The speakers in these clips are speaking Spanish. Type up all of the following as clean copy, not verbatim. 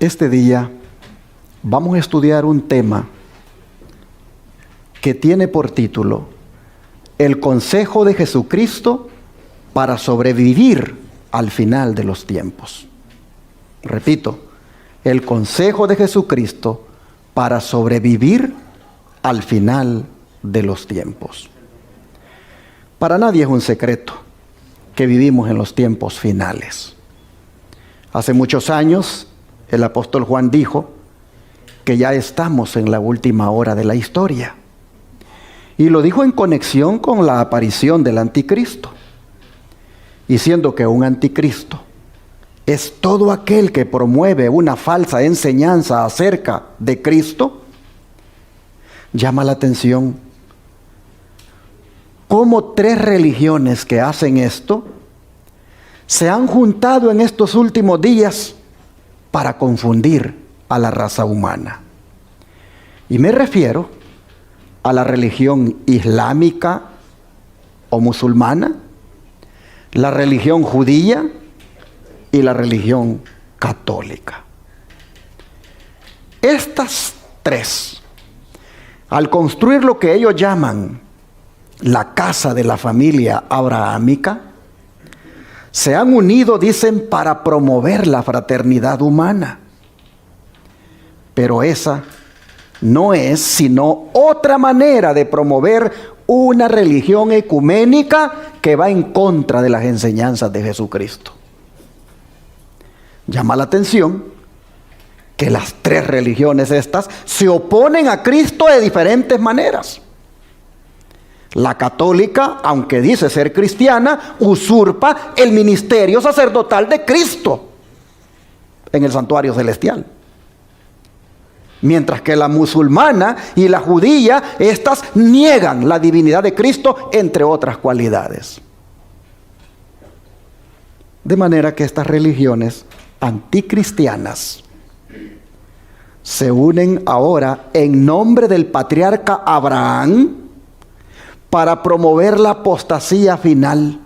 Este día vamos a estudiar un tema que tiene por título El consejo de Jesucristo para sobrevivir al final de los tiempos. Repito, el consejo de Jesucristo para sobrevivir al final de los tiempos. Para nadie es un secreto que vivimos en los tiempos finales. Hace muchos años, el apóstol Juan dijo que ya estamos en la última hora de la historia. Y lo dijo en conexión con la aparición del anticristo. Y siendo que un anticristo es todo aquel que promueve una falsa enseñanza acerca de Cristo, llama la atención cómo tres religiones que hacen esto se han juntado en estos últimos días para confundir a la raza humana. Y me refiero a la religión islámica o musulmana, la religión judía y la religión católica. Estas tres, al construir lo que ellos llaman la casa de la familia abrahámica, se han unido, dicen, para promover la fraternidad humana. Pero esa no es sino otra manera de promover una religión ecuménica que va en contra de las enseñanzas de Jesucristo. Llama la atención que las tres religiones estas se oponen a Cristo de diferentes maneras. La católica, aunque dice ser cristiana, usurpa el ministerio sacerdotal de Cristo en el santuario celestial. Mientras que la musulmana y la judía, estas niegan la divinidad de Cristo, entre otras cualidades. De manera que estas religiones anticristianas se unen ahora en nombre del patriarca Abraham para promover la apostasía final,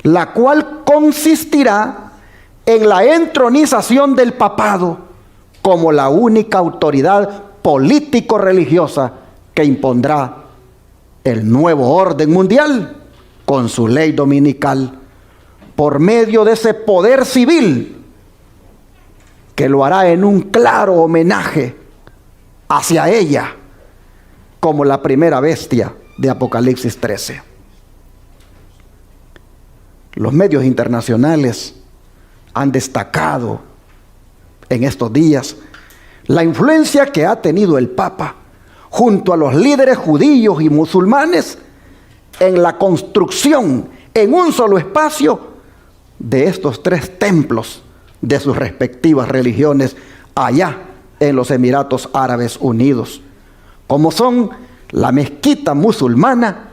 la cual consistirá en la entronización del papado como la única autoridad político-religiosa que impondrá el nuevo orden mundial con su ley dominical, por medio de ese poder civil que lo hará en un claro homenaje hacia ella como la primera bestia de Apocalipsis 13. Los medios internacionales han destacado en estos días la influencia que ha tenido el Papa junto a los líderes judíos y musulmanes en la construcción en un solo espacio de estos tres templos de sus respectivas religiones allá en los Emiratos Árabes Unidos, como son la mezquita musulmana,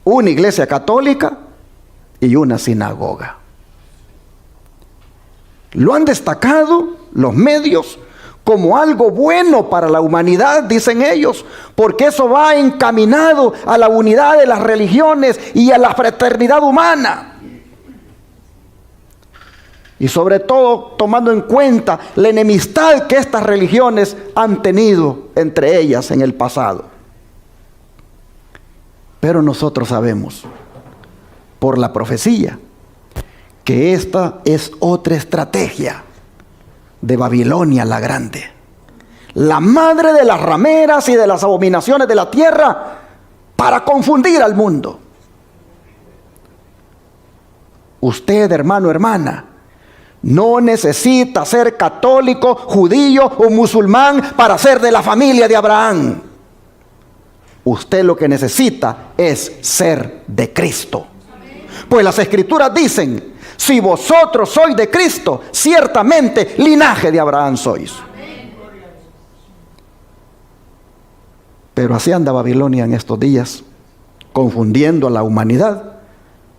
una iglesia católica y una sinagoga. Lo han destacado los medios como algo bueno para la humanidad, dicen ellos, porque eso va encaminado a la unidad de las religiones y a la fraternidad humana. Y sobre todo tomando en cuenta la enemistad que estas religiones han tenido entre ellas en el pasado. Pero nosotros sabemos, por la profecía, que esta es otra estrategia de Babilonia la Grande, la madre de las rameras y de las abominaciones de la tierra, para confundir al mundo. Usted, hermano, hermana, no necesita ser católico, judío o musulmán para ser de la familia de Abraham. Usted lo que necesita es ser de Cristo. Pues las Escrituras dicen: si vosotros sois de Cristo, ciertamente linaje de Abraham sois. Pero así anda Babilonia en estos días, confundiendo a la humanidad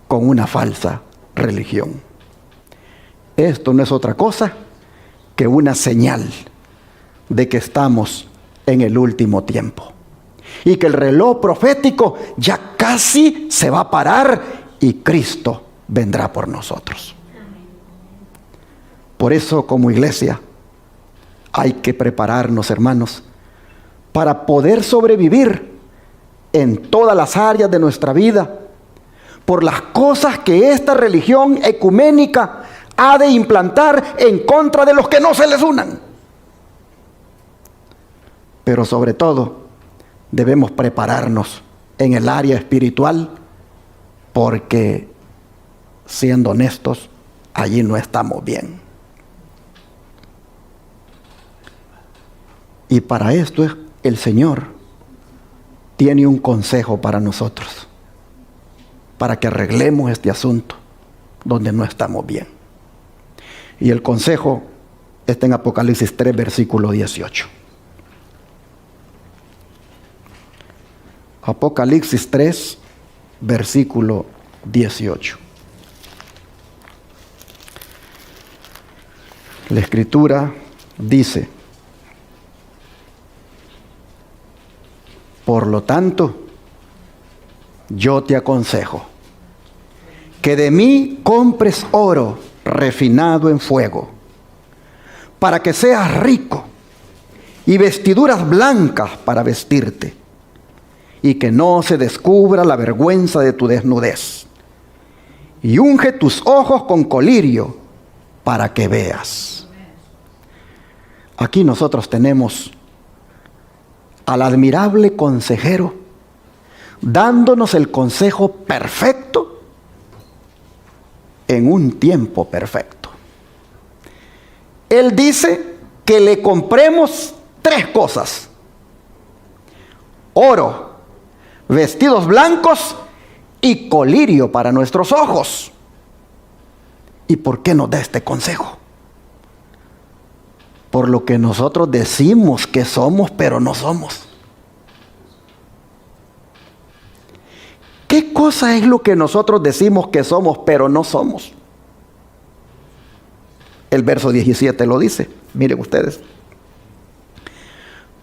con una falsa religión. Esto no es otra cosa que una señal de que estamos en el último tiempo y que el reloj profético ya casi se va a parar y Cristo vendrá por nosotros. Por eso, como iglesia, hay que prepararnos, hermanos, para poder sobrevivir en todas las áreas de nuestra vida, por las cosas que esta religión ecuménica ha de implantar en contra de los que no se les unan. Pero sobre todo, debemos prepararnos en el área espiritual, porque, siendo honestos, allí no estamos bien. Y para esto el Señor tiene un consejo para nosotros, para que arreglemos este asunto donde no estamos bien. Y el consejo está en Apocalipsis 3, versículo 18. Apocalipsis 3, versículo 18. La Escritura dice: por lo tanto, yo te aconsejo que de mí compres oro refinado en fuego, para que seas rico, y vestiduras blancas para vestirte, y que no se descubra la vergüenza de tu desnudez. Y unge tus ojos con colirio para que veas. Aquí nosotros tenemos al admirable consejero dándonos el consejo perfecto en un tiempo perfecto. Él dice que le compremos 3 cosas: oro, vestidos blancos y colirio para nuestros ojos. ¿Y por qué nos da este consejo? Por lo que nosotros decimos que somos, pero no somos. ¿Qué cosa es lo que nosotros decimos que somos, pero no somos? El verso 17 lo dice. Miren ustedes.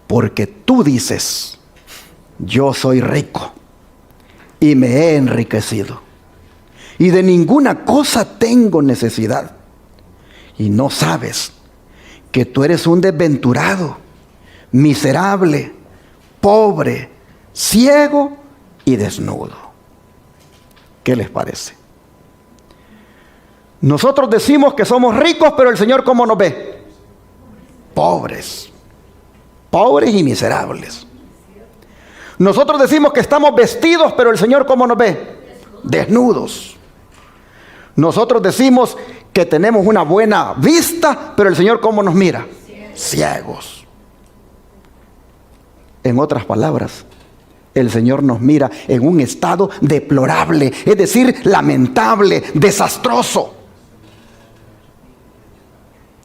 Porque tú dices: yo soy rico y me he enriquecido, y de ninguna cosa tengo necesidad. Y no sabes que tú eres un desventurado, miserable, pobre, ciego y desnudo. ¿Qué les parece? Nosotros decimos que somos ricos, pero el Señor, ¿cómo nos ve? Pobres. Pobres y miserables. Nosotros decimos que estamos vestidos, pero el Señor, ¿cómo nos ve? Desnudos. Nosotros decimos que tenemos una buena vista, pero el Señor, ¿cómo nos mira? Ciegos. En otras palabras, el Señor nos mira en un estado deplorable, es decir, lamentable, desastroso.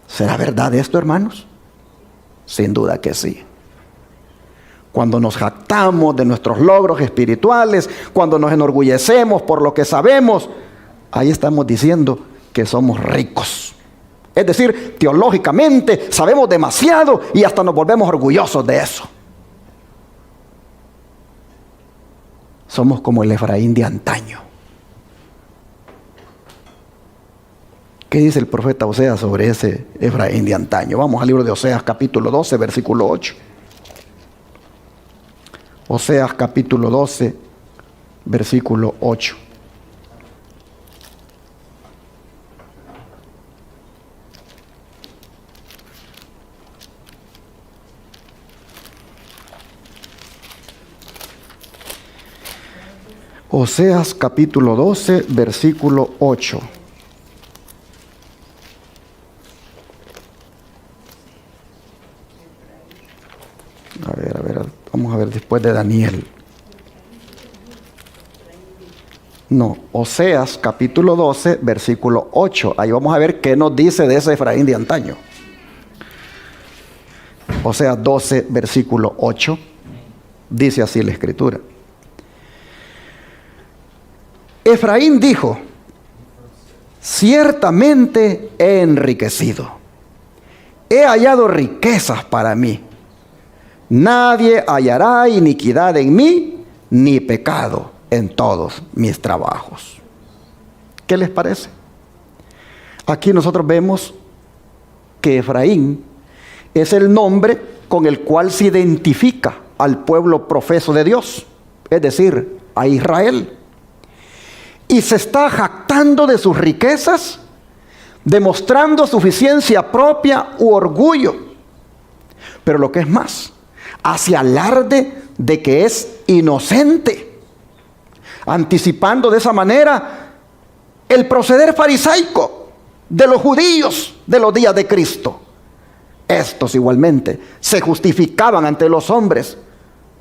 ¿Será verdad esto, hermanos? Sin duda que sí. Cuando nos jactamos de nuestros logros espirituales, cuando nos enorgullecemos por lo que sabemos, ahí estamos diciendo que somos ricos. Es decir, teológicamente sabemos demasiado y hasta nos volvemos orgullosos de eso. Somos como el Efraín de antaño. ¿Qué dice el profeta Oseas sobre ese Efraín de antaño? Vamos al libro de Oseas, capítulo 12, versículo 8. Oseas, capítulo 12, versículo 8. Oseas capítulo 12, versículo 8. A ver, vamos a ver después de Daniel. No, Oseas capítulo 12, versículo 8. Ahí vamos a ver qué nos dice de ese Efraín de antaño. Oseas 12, versículo 8. Dice así la Escritura. Efraín dijo: ciertamente he enriquecido, he hallado riquezas para mí. Nadie hallará iniquidad en mí, ni pecado en todos mis trabajos. ¿Qué les parece? Aquí nosotros vemos que Efraín es el nombre con el cual se identifica al pueblo profeso de Dios, es decir, a Israel. Y se está jactando de sus riquezas, demostrando suficiencia propia u orgullo. Pero lo que es más, hace alarde de que es inocente, anticipando de esa manera el proceder farisaico de los judíos de los días de Cristo. Estos igualmente se justificaban ante los hombres,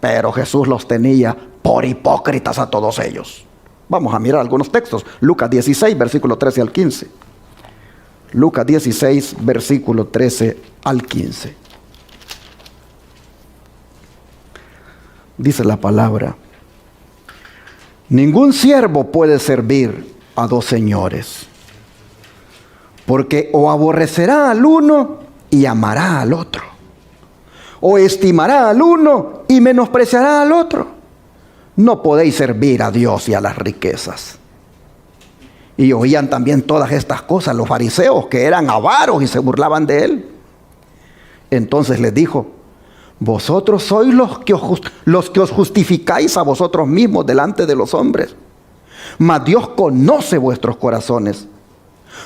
pero Jesús los tenía por hipócritas a todos ellos. Vamos a mirar algunos textos. Lucas 16, versículo 13 al 15. Lucas 16, versículo 13 al 15. Dice la palabra: ningún siervo puede servir a dos señores, porque o aborrecerá al uno y amará al otro, o estimará al uno y menospreciará al otro. No podéis servir a Dios y a las riquezas. Y oían también todas estas cosas los fariseos, que eran avaros y se burlaban de él. Entonces les dijo: vosotros sois los que os justificáis a vosotros mismos delante de los hombres, mas Dios conoce vuestros corazones,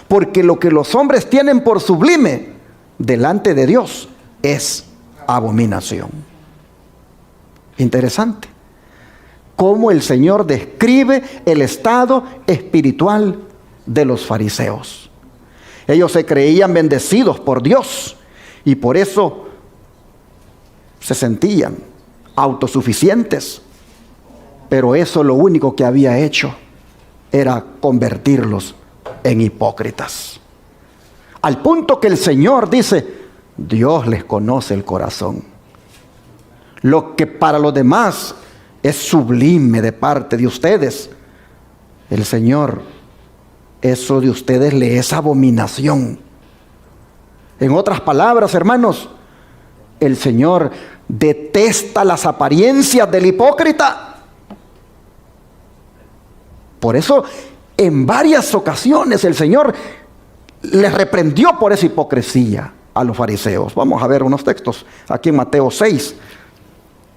porque lo que los hombres tienen por sublime delante de Dios es abominación. Interesante cómo el Señor describe el estado espiritual de los fariseos. Ellos se creían bendecidos por Dios y por eso se sentían autosuficientes, pero eso lo único que había hecho era convertirlos en hipócritas. Al punto que el Señor dice: Dios les conoce el corazón. Lo que para los demás es sublime de parte de ustedes, el Señor, eso de ustedes le es abominación. En otras palabras, hermanos, el Señor detesta las apariencias del hipócrita. Por eso, en varias ocasiones el Señor les reprendió por esa hipocresía a los fariseos. Vamos a ver unos textos aquí en Mateo 6,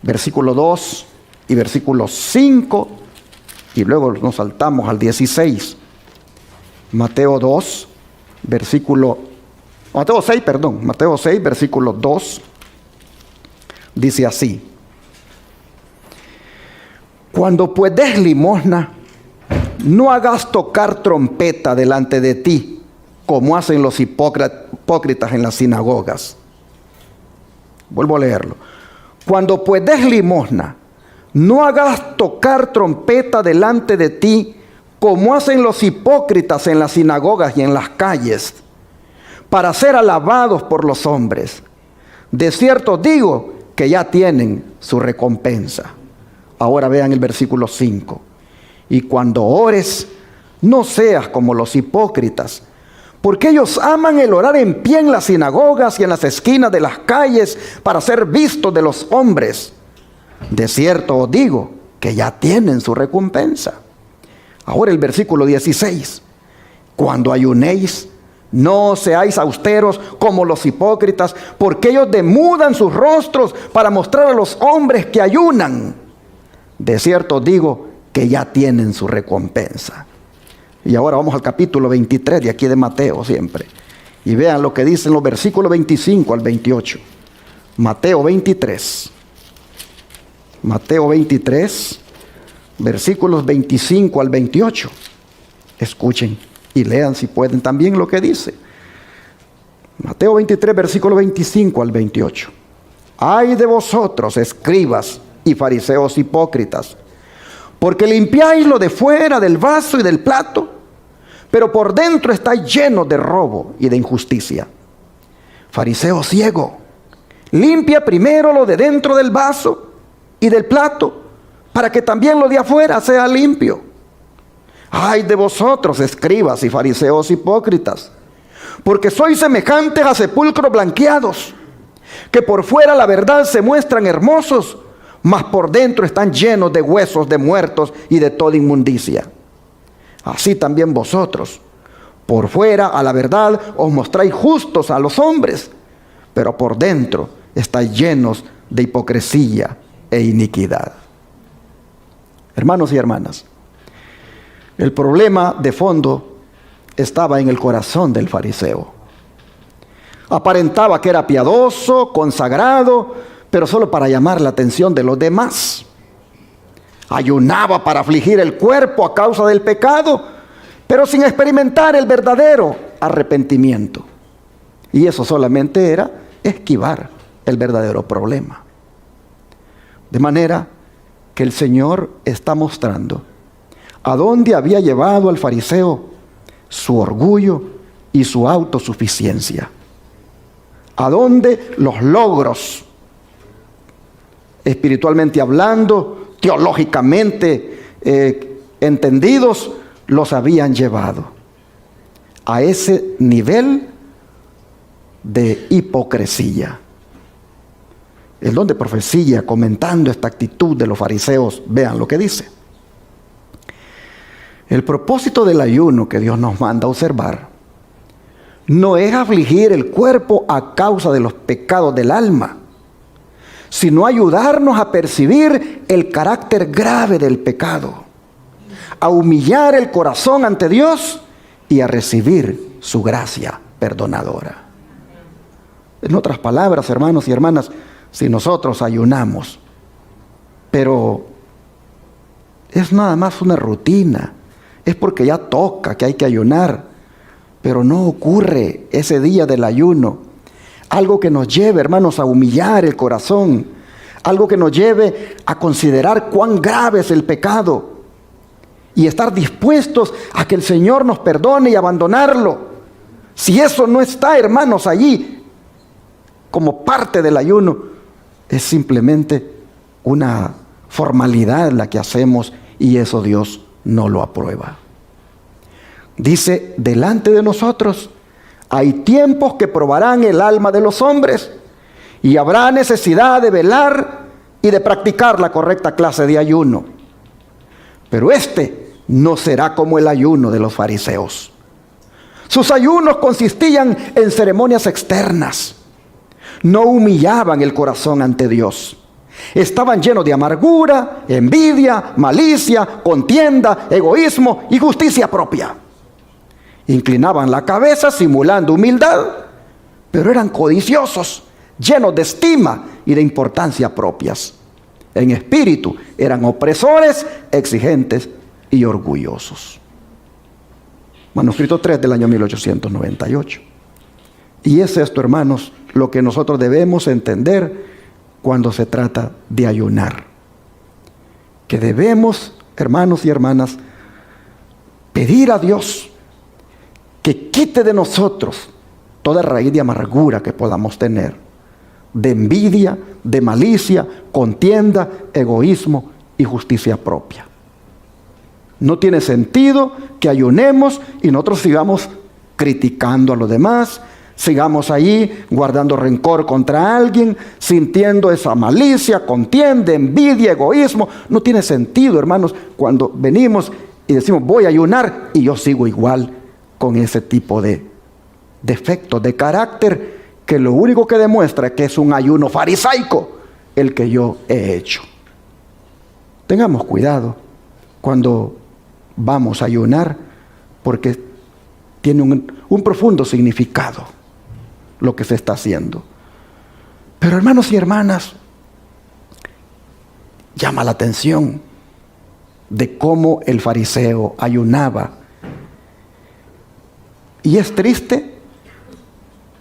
versículo 2 y versículo 5, y luego nos saltamos al 16. Mateo 6, versículo 2, dice así: cuando pues des limosna, no hagas tocar trompeta delante de ti, como hacen los hipócritas en las sinagogas. Vuelvo a leerlo. Cuando pues des limosna, no hagas tocar trompeta delante de ti, como hacen los hipócritas en las sinagogas y en las calles, para ser alabados por los hombres. De cierto digo que ya tienen su recompensa. Ahora vean el versículo 5. Y cuando ores, no seas como los hipócritas, porque ellos aman el orar en pie en las sinagogas y en las esquinas de las calles para ser vistos de los hombres. De cierto os digo que ya tienen su recompensa. Ahora el versículo 16. Cuando ayunéis, no seáis austeros como los hipócritas, porque ellos demudan sus rostros para mostrar a los hombres que ayunan. De cierto os digo que ya tienen su recompensa. Y ahora vamos al capítulo 23 de aquí de Mateo siempre. Y vean lo que dicen los versículos 25 al 28. Mateo 23. Mateo 23, versículos 25 al 28. Escuchen y lean si pueden también lo que dice. Mateo 23, versículo 25 al 28. Ay de vosotros, escribas y fariseos hipócritas, porque limpiáis lo de fuera del vaso y del plato, pero por dentro estáis llenos de robo y de injusticia. Fariseo ciego, limpia primero lo de dentro del vaso y del plato, para que también lo de afuera sea limpio. Ay de vosotros, escribas y fariseos hipócritas, porque sois semejantes a sepulcros blanqueados, que por fuera la verdad se muestran hermosos, mas por dentro están llenos de huesos de muertos y de toda inmundicia. Así también vosotros, Por fuera, a la verdad, os mostráis justos a los hombres, pero por dentro estáis llenos de hipocresía e iniquidad. Hermanos y hermanas, el problema de fondo estaba en el corazón del fariseo. Aparentaba que era piadoso, consagrado, pero solo para llamar la atención de los demás. Ayunaba para afligir el cuerpo a causa del pecado, pero sin experimentar el verdadero arrepentimiento. Y eso solamente era esquivar el verdadero problema. De manera que el Señor está mostrando a dónde había llevado al fariseo su orgullo y su autosuficiencia. A dónde los logros, espiritualmente hablando, teológicamente entendidos, los habían llevado a ese nivel de hipocresía. El don de profecía, comentando esta actitud de los fariseos, vean lo que dice. El propósito del ayuno que Dios nos manda a observar no es afligir el cuerpo a causa de los pecados del alma, sino ayudarnos a percibir el carácter grave del pecado, a humillar el corazón ante Dios y a recibir su gracia perdonadora. En otras palabras, hermanos y hermanas, si nosotros ayunamos, pero es nada más una rutina, es porque ya toca que hay que ayunar, pero no ocurre ese día del ayuno algo que nos lleve, hermanos, a humillar el corazón, algo que nos lleve a considerar cuán grave es el pecado y estar dispuestos a que el Señor nos perdone y abandonarlo. Si eso no está, hermanos, allí como parte del ayuno, es simplemente una formalidad la que hacemos, y eso Dios no lo aprueba. Dice, delante de nosotros hay tiempos que probarán el alma de los hombres, y habrá necesidad de velar y de practicar la correcta clase de ayuno. Pero este no será como el ayuno de los fariseos. Sus ayunos consistían en ceremonias externas. No humillaban el corazón ante Dios. Estaban llenos de amargura, envidia, malicia, contienda, egoísmo y justicia propia. Inclinaban la cabeza simulando humildad, pero eran codiciosos, llenos de estima y de importancia propias. En espíritu eran opresores, exigentes y orgullosos. Manuscrito 3 del año 1898. Y es esto, hermanos, lo que nosotros debemos entender cuando se trata de ayunar. Que debemos, hermanos y hermanas, pedir a Dios que quite de nosotros toda raíz de amargura que podamos tener, de envidia, de malicia, contienda, egoísmo y justicia propia. No tiene sentido que ayunemos y nosotros sigamos criticando a los demás, sigamos ahí guardando rencor contra alguien, sintiendo esa malicia, contienda, envidia, egoísmo. No tiene sentido, hermanos, cuando venimos y decimos voy a ayunar y yo sigo igual con ese tipo de defectos de carácter que lo único que demuestra es que es un ayuno farisaico el que yo he hecho. Tengamos cuidado cuando vamos a ayunar, porque tiene un profundo significado lo que se está haciendo. Pero hermanos y hermanas, llama la atención de cómo el fariseo ayunaba. Y es triste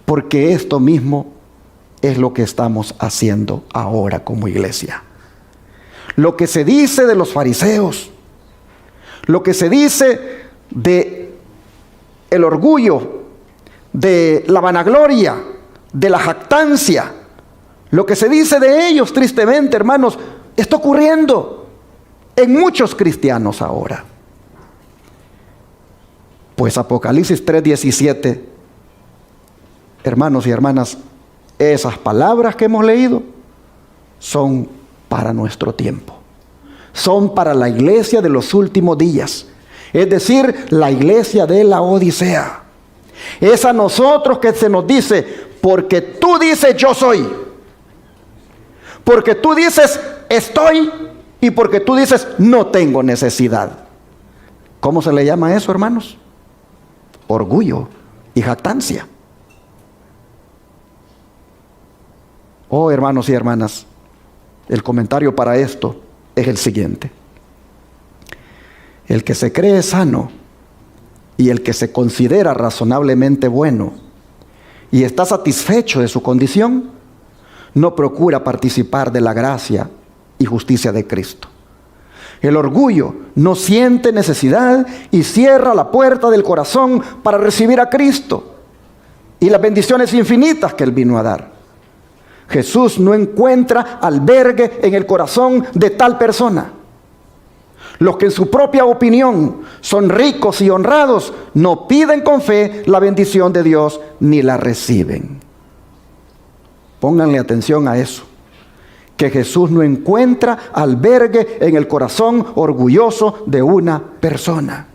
porque esto mismo es lo que estamos haciendo ahora como iglesia. Lo que se dice de los fariseos, lo que se dice de el orgullo, de la vanagloria, de la jactancia, lo que se dice de ellos, tristemente, hermanos, está ocurriendo en muchos cristianos ahora. Pues Apocalipsis 3:17, hermanos y hermanas, esas palabras que hemos leído son para nuestro tiempo. Son para la iglesia de los últimos días. Es decir, la iglesia de la Odisea. Es a nosotros que se nos dice, porque tú dices yo soy, porque tú dices estoy, y porque tú dices no tengo necesidad. ¿Cómo se le llama eso, hermanos? Orgullo y jactancia. Oh, hermanos y hermanas, el comentario para esto es el siguiente. El que se cree sano y el que se considera razonablemente bueno y está satisfecho de su condición, no procura participar de la gracia y justicia de Cristo. El orgullo no siente necesidad y cierra la puerta del corazón para recibir a Cristo y las bendiciones infinitas que Él vino a dar. Jesús no encuentra albergue en el corazón de tal persona. Los que en su propia opinión son ricos y honrados no piden con fe la bendición de Dios ni la reciben. Pónganle atención a eso. Que Jesús no encuentra albergue en el corazón orgulloso de una persona.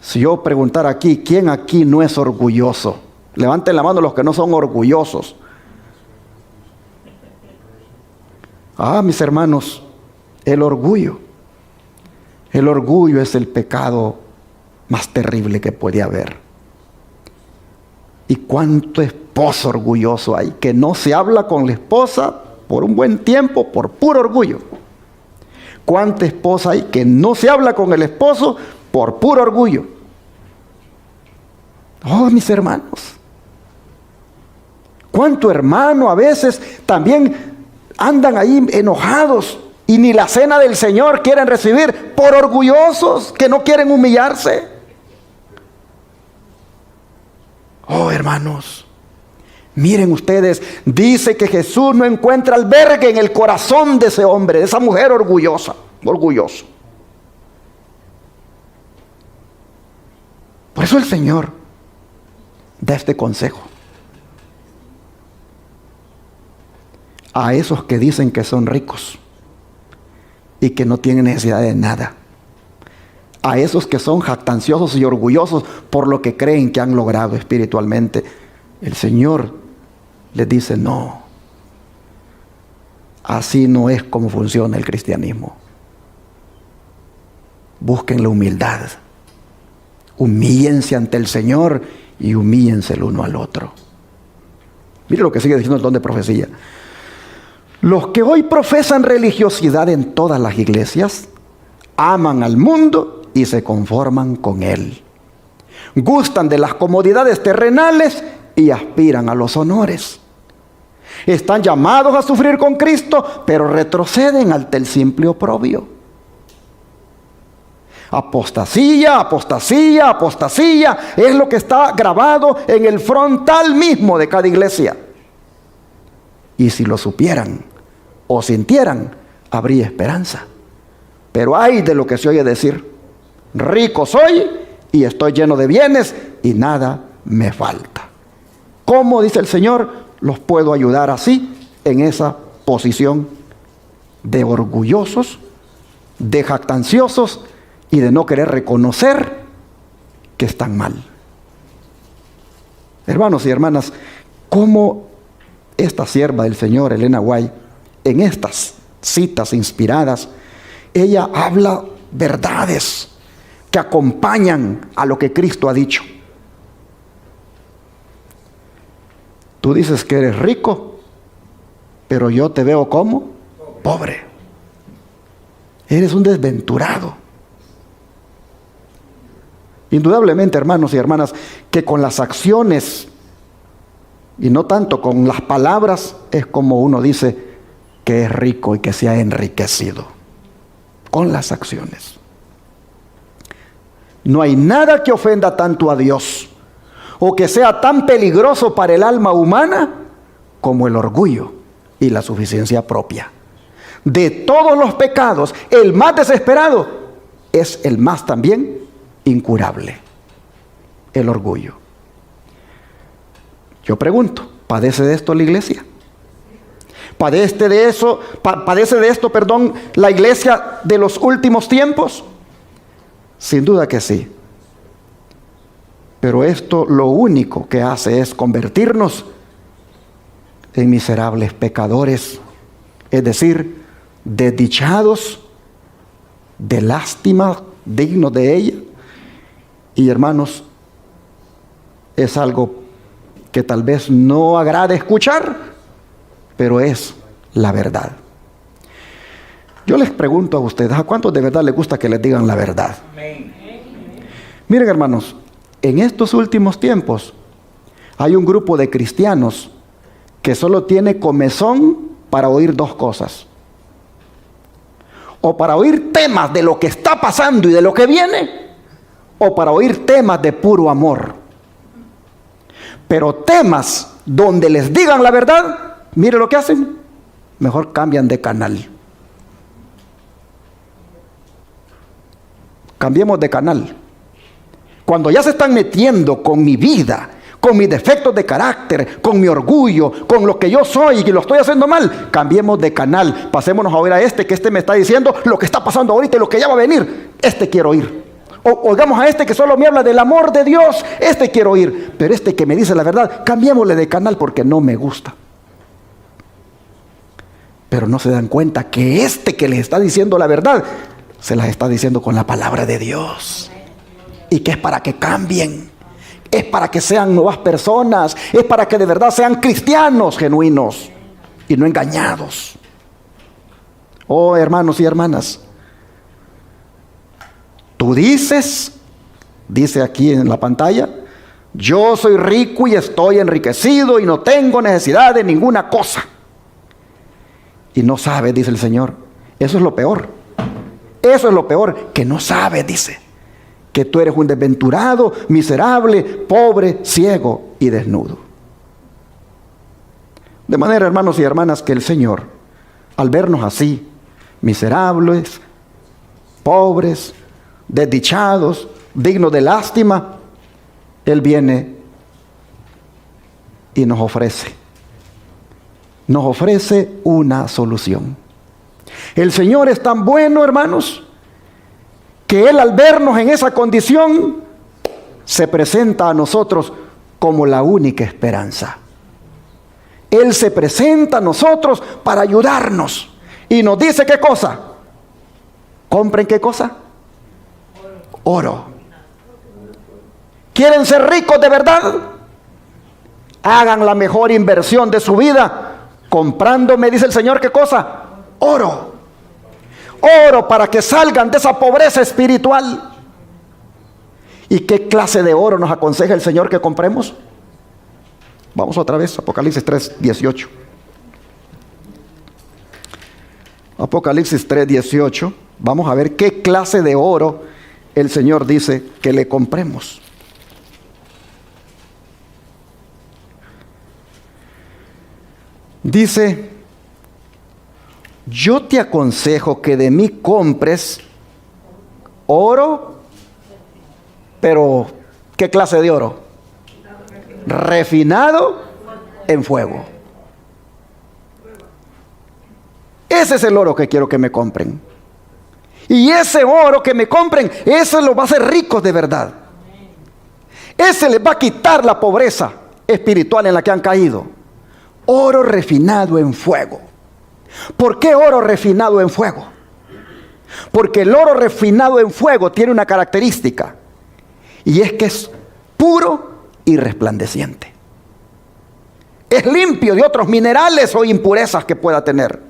Si yo preguntara aquí, ¿quién aquí no es orgulloso? Levanten la mano los que no son orgullosos. Mis hermanos, el orgullo es el pecado más terrible que puede haber. ¿Y cuánto esposo orgulloso hay que no se habla con la esposa por un buen tiempo por puro orgullo? ¿Cuánta esposa hay que no se habla con el esposo por puro orgullo? Oh, mis hermanos. ¿Cuánto hermano a veces también andan ahí enojados y ni la cena del Señor quieren recibir por orgullosos que no quieren humillarse? Oh, hermanos, miren ustedes, dice que Jesús no encuentra albergue en el corazón de ese hombre, de esa mujer orgulloso. Por eso el Señor da este consejo a esos que dicen que son ricos y que no tienen necesidad de nada. A esos que son jactanciosos y orgullosos por lo que creen que han logrado espiritualmente. El Señor les dice, no. Así no es como funciona el cristianismo. Busquen la humildad. Humíllense ante el Señor y humíllense el uno al otro. Mire lo que sigue diciendo el don de profecía. Los que hoy profesan religiosidad en todas las iglesias, aman al mundo y se conforman con él. Gustan de las comodidades terrenales y aspiran a los honores. Están llamados a sufrir con Cristo, pero retroceden ante el simple oprobio. Apostasía, apostasía, apostasía es lo que está grabado en el frontal mismo de cada iglesia. Y si lo supieran o sintieran, habría esperanza. Pero hay de lo que se oye decir: rico soy y estoy lleno de bienes y nada me falta. ¿Cómo, dice el Señor, los puedo ayudar así, en esa posición de orgullosos, de jactanciosos y de no querer reconocer que están mal? Hermanos y hermanas, ¿cómo esta sierva del Señor, Elena White, en estas citas inspiradas, ella habla verdades que acompañan a lo que Cristo ha dicho? Tú dices que eres rico, pero yo te veo como pobre. Eres un desventurado. Indudablemente, hermanos y hermanas, que con las acciones y no tanto con las palabras es como uno dice que es rico y que se ha enriquecido. Con las acciones. No hay nada que ofenda tanto a Dios o que sea tan peligroso para el alma humana como el orgullo y la suficiencia propia. De todos los pecados, el más desesperado es el más también incurable: el orgullo. Yo pregunto, ¿padece de esto la iglesia? ¿Padece de esto, la iglesia de los últimos tiempos? Sin duda que sí. Pero esto lo único que hace es convertirnos en miserables pecadores, es decir, desdichados, de lástima, dignos de ella. Y hermanos, es algo que tal vez no agrade escuchar, pero es la verdad. Yo les pregunto a ustedes, ¿a cuántos de verdad les gusta que les digan la verdad? Miren, hermanos, en estos últimos tiempos hay un grupo de cristianos que solo tiene comezón para oír dos cosas: o para oír temas de lo que está pasando y de lo que viene, o para oír temas de puro amor. Pero temas donde les digan la verdad, mire lo que hacen: mejor cambian de canal. Cambiemos de canal. Cuando ya se están metiendo con mi vida, con mis defectos de carácter, con mi orgullo, con lo que yo soy y que lo estoy haciendo mal, cambiemos de canal. Pasémonos a oír a que me está diciendo lo que está pasando ahorita y lo que ya va a venir. Quiero oír. Oigamos a que solo me habla del amor de Dios. Quiero oír. Pero que me dice la verdad, cambiémosle de canal porque no me gusta. Pero no se dan cuenta que que les está diciendo la verdad, se las está diciendo con la palabra de Dios. Y que es para que cambien. Es para que sean nuevas personas. Es para que de verdad sean cristianos genuinos y no engañados. Oh, hermanos y hermanas, tú dice aquí en la pantalla: yo soy rico y estoy enriquecido y no tengo necesidad de ninguna cosa. Y no sabes, dice el Señor. Eso es lo peor. Eso es lo peor, que no sabes, dice, que tú eres un desventurado, miserable, pobre, ciego y desnudo. De manera, hermanos y hermanas, que el Señor, al vernos así, miserables, pobres, desdichados, dignos de lástima, Él viene y nos ofrece una solución. El Señor es tan bueno, hermanos, que Él, al vernos en esa condición, se presenta a nosotros como la única esperanza. Él se presenta a nosotros para ayudarnos y nos dice: ¿qué cosa? ¿Compren qué cosa? Oro. ¿Quieren ser ricos de verdad? Hagan la mejor inversión de su vida comprando, me dice el Señor, ¿qué cosa? Oro. Oro, para que salgan de esa pobreza espiritual. ¿Y qué clase de oro nos aconseja el Señor que compremos? Vamos otra vez, Apocalipsis 3:18. Apocalipsis 3:18. Vamos a ver qué clase de oro el Señor dice que le compremos. Dice: yo te aconsejo que de mí compres oro, pero ¿qué clase de oro? Refinado en fuego. Ese es el oro que quiero que me compren. Y ese oro que me compren, ese los va a hacer ricos de verdad. Ese les va a quitar la pobreza espiritual en la que han caído. Oro refinado en fuego. ¿Por qué oro refinado en fuego? Porque el oro refinado en fuego tiene una característica, y es que es puro y resplandeciente. Es limpio de otros minerales o impurezas que pueda tener.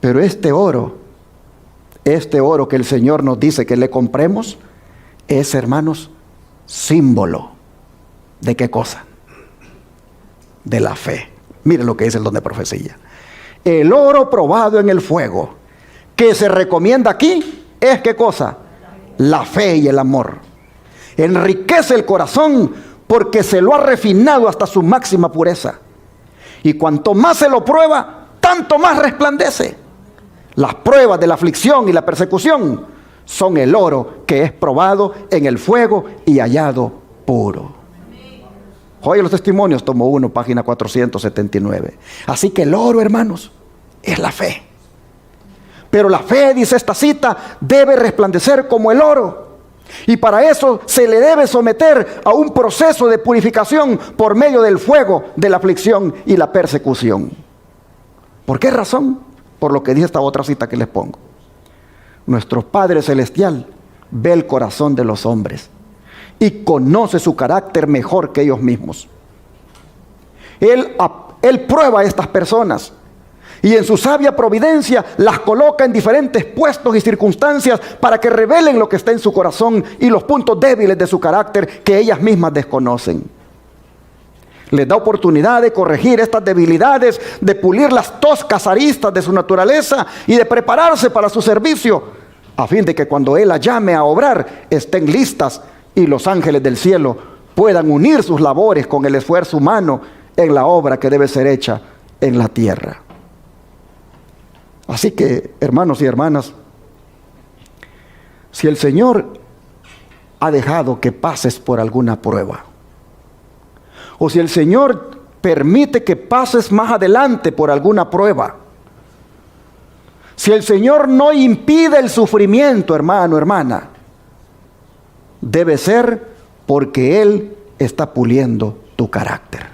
Pero este oro que el Señor nos dice que le compremos, es, hermanos, símbolo ¿de qué cosa? De la fe. Mire lo que dice el don de profecía. El oro probado en el fuego, que se recomienda aquí, es ¿qué cosa? La fe y el amor. Enriquece el corazón porque se lo ha refinado hasta su máxima pureza. Y cuanto más se lo prueba, tanto más resplandece. Las pruebas de la aflicción y la persecución son el oro que es probado en el fuego y hallado puro. Joya de los Testimonios, tomo 1, página 479. Así que el oro, hermanos, es la fe. Pero la fe, dice esta cita, debe resplandecer como el oro. Y para eso se le debe someter a un proceso de purificación por medio del fuego de la aflicción y la persecución. ¿Por qué razón? Por lo que dice esta otra cita que les pongo. Nuestro Padre Celestial ve el corazón de los hombres y conoce su carácter mejor que ellos mismos. Él prueba a estas personas y en su sabia providencia las coloca en diferentes puestos y circunstancias para que revelen lo que está en su corazón y los puntos débiles de su carácter que ellas mismas desconocen. Les da oportunidad de corregir estas debilidades, de pulir las toscas aristas de su naturaleza y de prepararse para su servicio, a fin de que cuando Él las llame a obrar, estén listas y los ángeles del cielo puedan unir sus labores con el esfuerzo humano en la obra que debe ser hecha en la tierra. Así que, hermanos y hermanas, si el Señor ha dejado que pases por alguna prueba, o si el Señor permite que pases más adelante por alguna prueba, si el Señor no impide el sufrimiento, hermano, hermana, debe ser porque Él está puliendo tu carácter.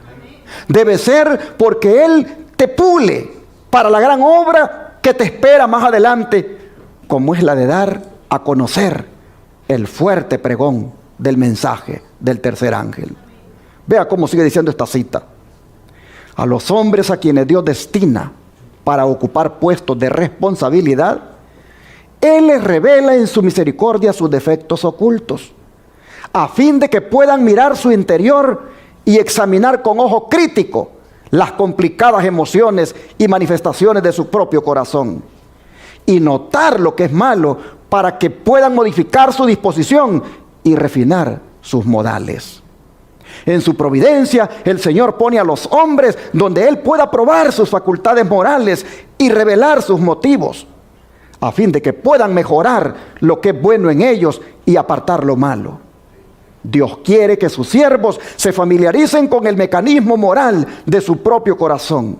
Debe ser porque Él te pule para la gran obra que te espera más adelante, como es la de dar a conocer el fuerte pregón del mensaje del tercer ángel. Vea cómo sigue diciendo esta cita. A los hombres a quienes Dios destina para ocupar puestos de responsabilidad, Él les revela en su misericordia sus defectos ocultos, a fin de que puedan mirar su interior y examinar con ojo crítico las complicadas emociones y manifestaciones de su propio corazón, y notar lo que es malo para que puedan modificar su disposición y refinar sus modales. En su providencia, el Señor pone a los hombres donde Él pueda probar sus facultades morales y revelar sus motivos, a fin de que puedan mejorar lo que es bueno en ellos y apartar lo malo. Dios quiere que sus siervos se familiaricen con el mecanismo moral de su propio corazón.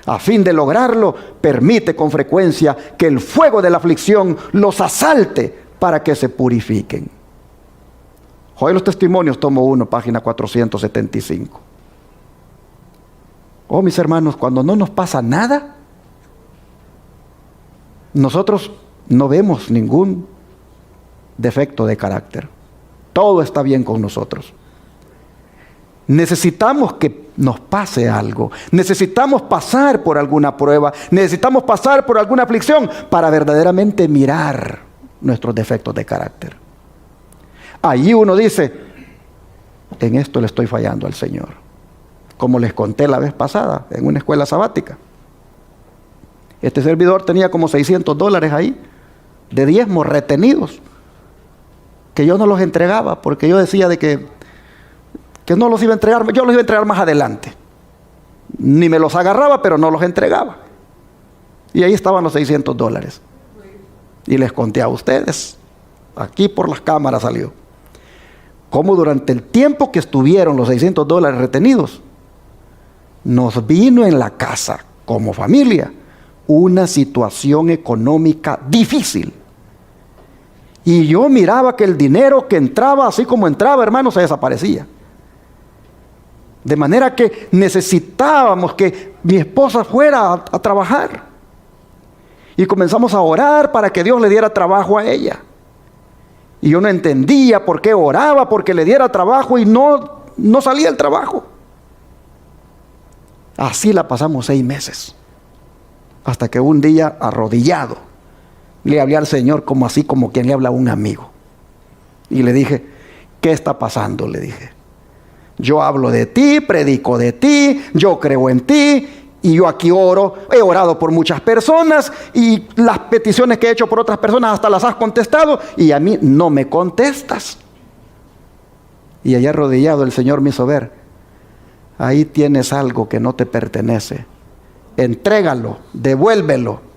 A fin de lograrlo, permite con frecuencia que el fuego de la aflicción los asalte para que se purifiquen. Joya de los Testimonios, tomo 1, página 475. Oh, mis hermanos, cuando no nos pasa nada, nosotros no vemos ningún defecto de carácter. Todo está bien con nosotros. Necesitamos que nos pase algo. Necesitamos pasar por alguna prueba. Necesitamos pasar por alguna aflicción para verdaderamente mirar nuestros defectos de carácter. Allí uno dice, en esto le estoy fallando al Señor. Como les conté la vez pasada, en una escuela sabática. Este servidor tenía como $600 ahí, de diezmos retenidos, que yo no los entregaba, porque yo decía de que no los iba a entregar, yo los iba a entregar más adelante. Ni me los agarraba, pero no los entregaba. Y ahí estaban los $600. Y les conté a ustedes, aquí por las cámaras salió, cómo durante el tiempo que estuvieron los $600 retenidos, nos vino en la casa, como familia, una situación económica difícil. Y yo miraba que el dinero que entraba, así como entraba, hermano, se desaparecía. De manera que necesitábamos que mi esposa fuera a trabajar. Y comenzamos a orar para que Dios le diera trabajo a ella. Y yo no entendía por qué oraba, porque le diera trabajo y no salía el trabajo. Así la pasamos 6 meses. Hasta que un día, arrodillado, le hablé al Señor como así, como quien le habla a un amigo. Y le dije, ¿qué está pasando? Le dije, yo hablo de ti, predico de ti, yo creo en ti, y yo aquí oro, he orado por muchas personas, y las peticiones que he hecho por otras personas hasta las has contestado, y a mí no me contestas. Y allá arrodillado el Señor me hizo ver, ahí tienes algo que no te pertenece, entrégalo, devuélvelo.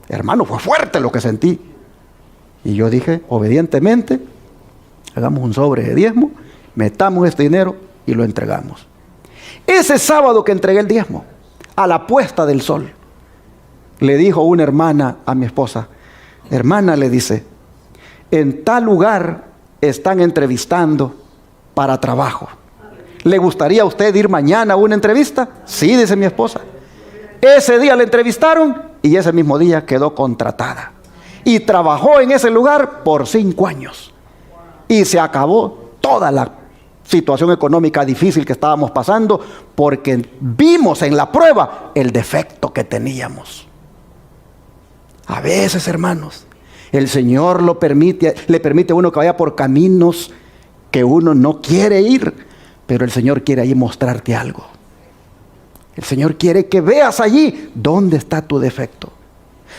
Hermano, fue fuerte lo que sentí. Y yo dije, obedientemente, hagamos un sobre de diezmo, metamos este dinero y lo entregamos. Ese sábado que entregué el diezmo, a la puesta del sol, le dijo una hermana a mi esposa: hermana, le dice, en tal lugar están entrevistando para trabajo. ¿Le gustaría a usted ir mañana a una entrevista? Sí, dice mi esposa. Ese día le entrevistaron y ese mismo día quedó contratada. Y trabajó en ese lugar por 5 años. Y se acabó toda la situación económica difícil que estábamos pasando, porque vimos en la prueba el defecto que teníamos. A veces, hermanos, el Señor le permite a uno que vaya por caminos que uno no quiere ir, pero el Señor quiere ahí mostrarte algo. El Señor quiere que veas allí dónde está tu defecto.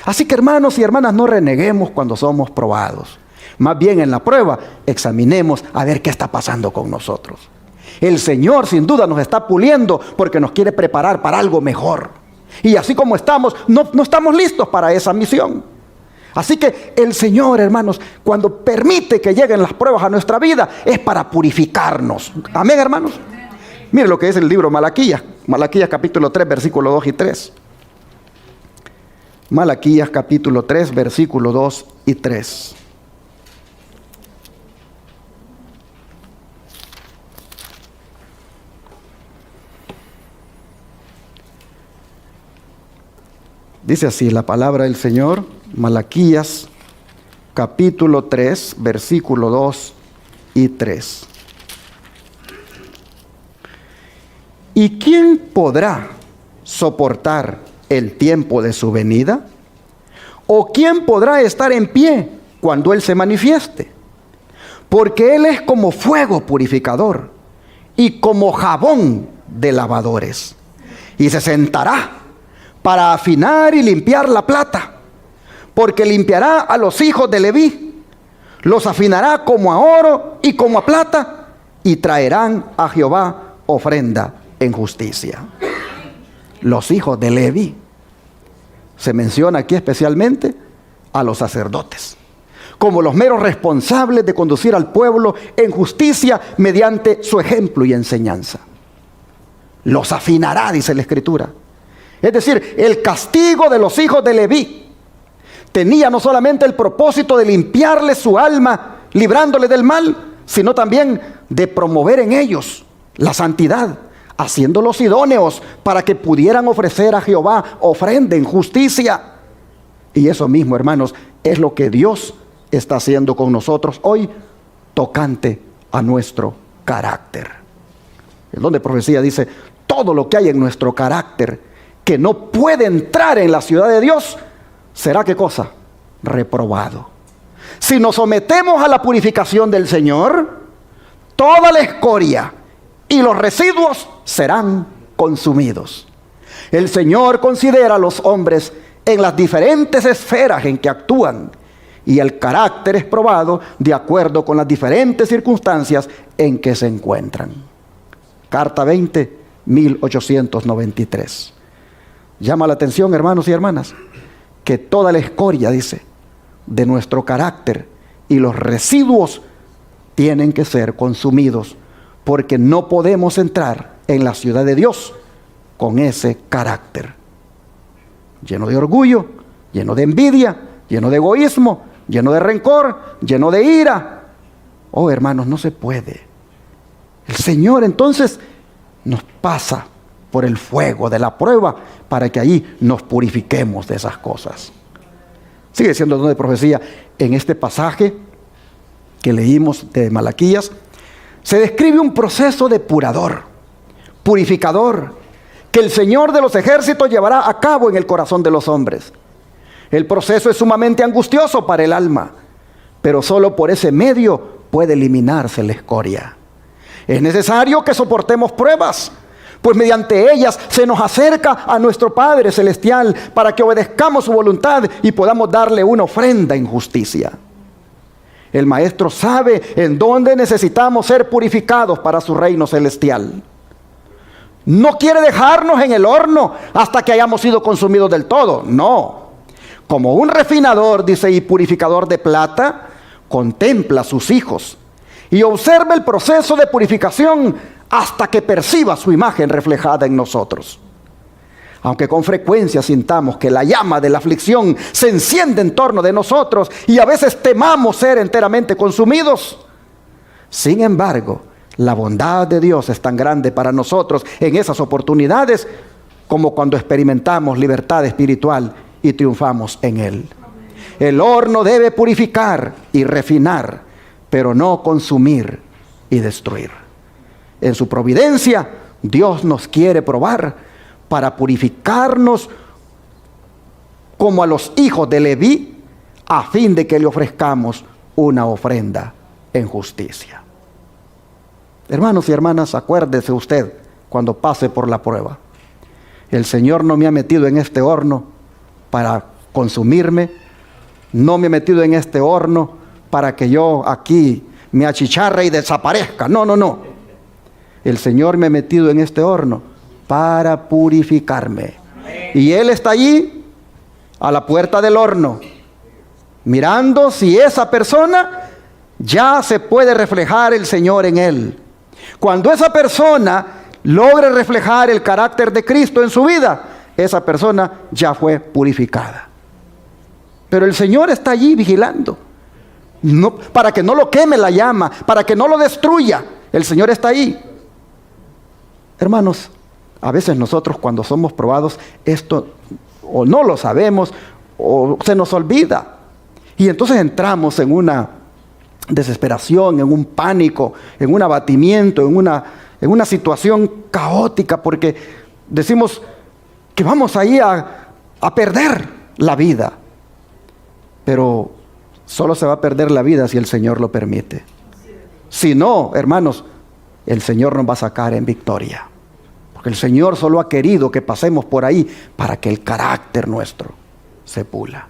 Así que, hermanos y hermanas, no reneguemos cuando somos probados. Más bien, en la prueba examinemos a ver qué está pasando con nosotros. El Señor sin duda nos está puliendo porque nos quiere preparar para algo mejor. Y así como estamos, no estamos listos para esa misión. Así que el Señor, hermanos, cuando permite que lleguen las pruebas a nuestra vida, es para purificarnos. Amén, hermanos. Mire lo que es el libro Malaquías. Malaquías capítulo 3, versículo 2 y 3. Malaquías capítulo 3, versículo 2 y 3. Dice así la palabra del Señor, Malaquías capítulo 3, versículo 2 y 3. ¿Y quién podrá soportar el tiempo de su venida? ¿O quién podrá estar en pie cuando Él se manifieste? Porque Él es como fuego purificador y como jabón de lavadores. Y se sentará para afinar y limpiar la plata, porque limpiará a los hijos de Leví, los afinará como a oro y como a plata, y traerán a Jehová ofrenda en justicia. Los hijos de Leví. Se menciona aquí especialmente a los sacerdotes, como los meros responsables de conducir al pueblo en justicia mediante su ejemplo y enseñanza. Los afinará, dice la Escritura. Es decir, el castigo de los hijos de Leví tenía no solamente el propósito de limpiarles su alma, librándoles del mal, sino también de promover en ellos la santidad, haciéndolos idóneos para que pudieran ofrecer a Jehová ofrenda en justicia. Y eso mismo, hermanos, es lo que Dios está haciendo con nosotros hoy, tocante a nuestro carácter. El don de profecía dice: todo lo que hay en nuestro carácter que no puede entrar en la ciudad de Dios, será ¿qué cosa? Reprobado. Si nos sometemos a la purificación del Señor, toda la escoria y los residuos serán consumidos. El Señor considera a los hombres en las diferentes esferas en que actúan, y el carácter es probado de acuerdo con las diferentes circunstancias en que se encuentran. Carta 20, 1893. Llama la atención, hermanos y hermanas, que toda la escoria, dice, de nuestro carácter y los residuos tienen que ser consumidos, porque no podemos entrar en la ciudad de Dios con ese carácter lleno de orgullo, lleno de envidia, lleno de egoísmo, lleno de rencor, lleno de ira. Oh, hermanos, no se puede. El Señor entonces nos pasa por el fuego de la prueba para que allí nos purifiquemos de esas cosas. Sigue siendo el don de profecía. En este pasaje que leímos de Malaquías, se describe un proceso depurador, purificador, que el Señor de los ejércitos llevará a cabo en el corazón de los hombres. El proceso es sumamente angustioso para el alma, pero solo por ese medio puede eliminarse la escoria. Es necesario que soportemos pruebas, pues mediante ellas se nos acerca a nuestro Padre Celestial para que obedezcamos su voluntad y podamos darle una ofrenda en justicia. El Maestro sabe en dónde necesitamos ser purificados para su reino celestial. No quiere dejarnos en el horno hasta que hayamos sido consumidos del todo. No. Como un refinador, dice, y purificador de plata, contempla a sus hijos y observa el proceso de purificación hasta que perciba su imagen reflejada en nosotros. Aunque con frecuencia sintamos que la llama de la aflicción se enciende en torno de nosotros y a veces temamos ser enteramente consumidos, sin embargo, la bondad de Dios es tan grande para nosotros en esas oportunidades como cuando experimentamos libertad espiritual y triunfamos en Él. El horno debe purificar y refinar, pero no consumir y destruir. En su providencia, Dios nos quiere probar para purificarnos como a los hijos de Leví, a fin de que le ofrezcamos una ofrenda en justicia. Hermanos y hermanas, acuérdese usted cuando pase por la prueba. El Señor no me ha metido en este horno para consumirme, no me ha metido en este horno para que yo aquí me achicharre y desaparezca. No, no, no. El Señor me ha metido en este horno para purificarme. Y Él está allí a la puerta del horno, mirando si esa persona ya se puede reflejar el Señor en él. Cuando esa persona logre reflejar el carácter de Cristo en su vida, esa persona ya fue purificada. Pero el Señor está allí vigilando, no, para que no lo queme la llama, para que no lo destruya. El Señor está ahí. Hermanos, a veces nosotros cuando somos probados, esto o no lo sabemos o se nos olvida. Y entonces entramos en una desesperación, en un pánico, en un abatimiento, en una situación caótica, porque decimos que vamos ahí a perder la vida. Pero solo se va a perder la vida si el Señor lo permite. Si no, hermanos, el Señor nos va a sacar en victoria. El Señor solo ha querido que pasemos por ahí para que el carácter nuestro se pula.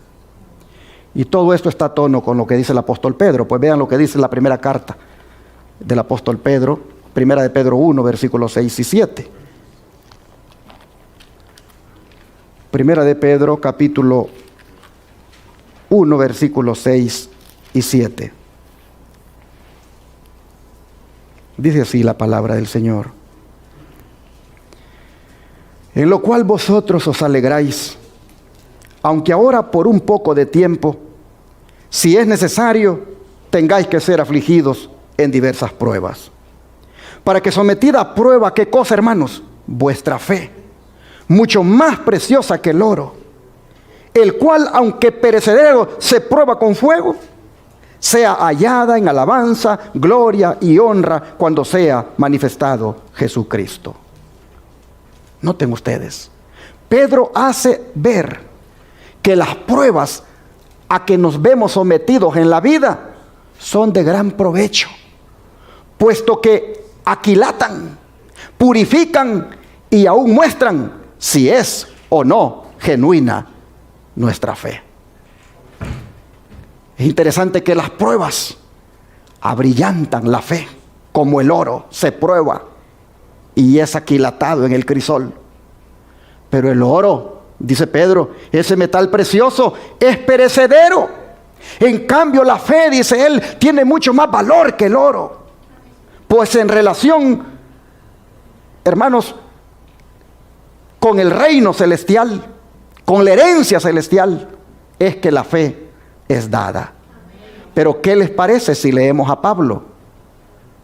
Y todo esto está a tono con lo que dice el apóstol Pedro. Pues vean lo que dice la primera carta del apóstol Pedro, primera de Pedro 1, versículos 6 y 7. Primera de Pedro, capítulo 1, versículos 6 y 7. Dice así la palabra del Señor: en lo cual vosotros os alegráis, aunque ahora por un poco de tiempo, si es necesario, tengáis que ser afligidos en diversas pruebas. Para que sometida a prueba, ¿qué cosa, hermanos? Vuestra fe, mucho más preciosa que el oro, el cual, aunque perecedero, se prueba con fuego, sea hallada en alabanza, gloria y honra cuando sea manifestado Jesucristo. Noten ustedes, Pedro hace ver que las pruebas a que nos vemos sometidos en la vida son de gran provecho, puesto que aquilatan, purifican y aún muestran si es o no genuina nuestra fe. Es interesante que las pruebas abrillantan la fe, como el oro se prueba y es aquilatado en el crisol. Pero el oro, dice Pedro, ese metal precioso es perecedero. En cambio la fe, dice él, tiene mucho más valor que el oro. Pues en relación, hermanos, con el reino celestial, con la herencia celestial, es que la fe es dada. Pero ¿qué les parece si leemos a Pablo?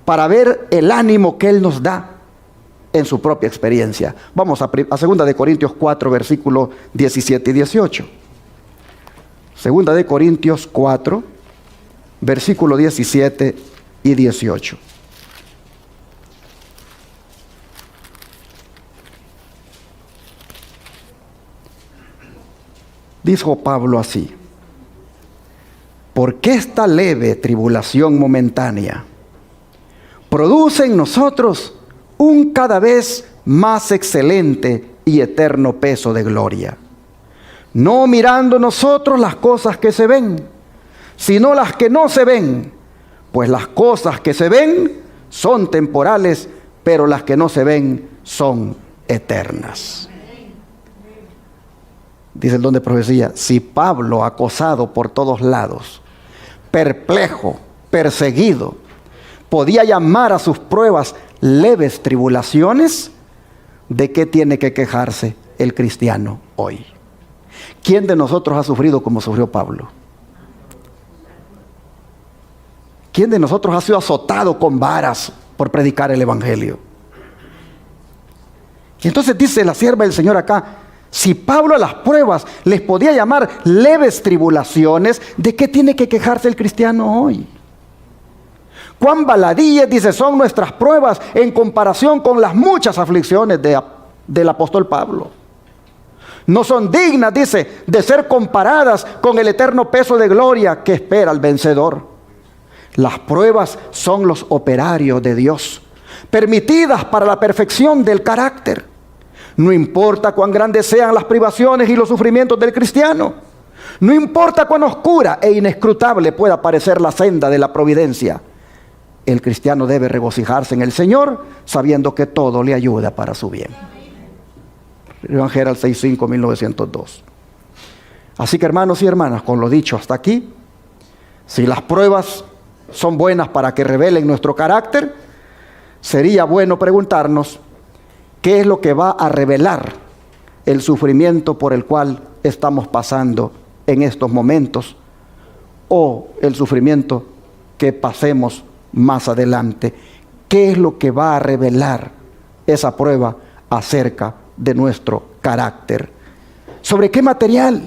Para ver el ánimo que él nos da en su propia experiencia. Vamos a 2 de Corintios 4, versículos 17 y 18. 2 de Corintios 4, versículos 17 y 18. Dijo Pablo así: porque esta leve tribulación momentánea produce en nosotros un cada vez más excelente y eterno peso de gloria, no mirando nosotros las cosas que se ven, sino las que no se ven, pues las cosas que se ven son temporales, pero las que no se ven son eternas. Dice el don de profecía: si Pablo, acosado por todos lados, perplejo, perseguido, podía llamar a sus pruebas leves tribulaciones, ¿de qué tiene que quejarse el cristiano hoy? ¿Quién de nosotros ha sufrido como sufrió Pablo? ¿Quién de nosotros ha sido azotado con varas por predicar el evangelio? Y entonces dice la sierva del Señor acá, si Pablo a las pruebas les podía llamar leves tribulaciones, ¿de qué tiene que quejarse el cristiano hoy? Cuán baladíes, dice, son nuestras pruebas en comparación con las muchas aflicciones del apóstol Pablo. No son dignas, dice, de ser comparadas con el eterno peso de gloria que espera al vencedor. Las pruebas son los operarios de Dios, permitidas para la perfección del carácter. No importa cuán grandes sean las privaciones y los sufrimientos del cristiano. No importa cuán oscura e inescrutable pueda parecer la senda de la providencia. El cristiano debe regocijarse en el Señor, sabiendo que todo le ayuda para su bien. Evangelio 6:5, 1902. Así que, hermanos y hermanas, con lo dicho hasta aquí, si las pruebas son buenas para que revelen nuestro carácter, sería bueno preguntarnos qué es lo que va a revelar el sufrimiento por el cual estamos pasando en estos momentos, o el sufrimiento que pasemos más adelante. ¿Qué es lo que va a revelar esa prueba acerca de nuestro carácter? ¿Sobre qué material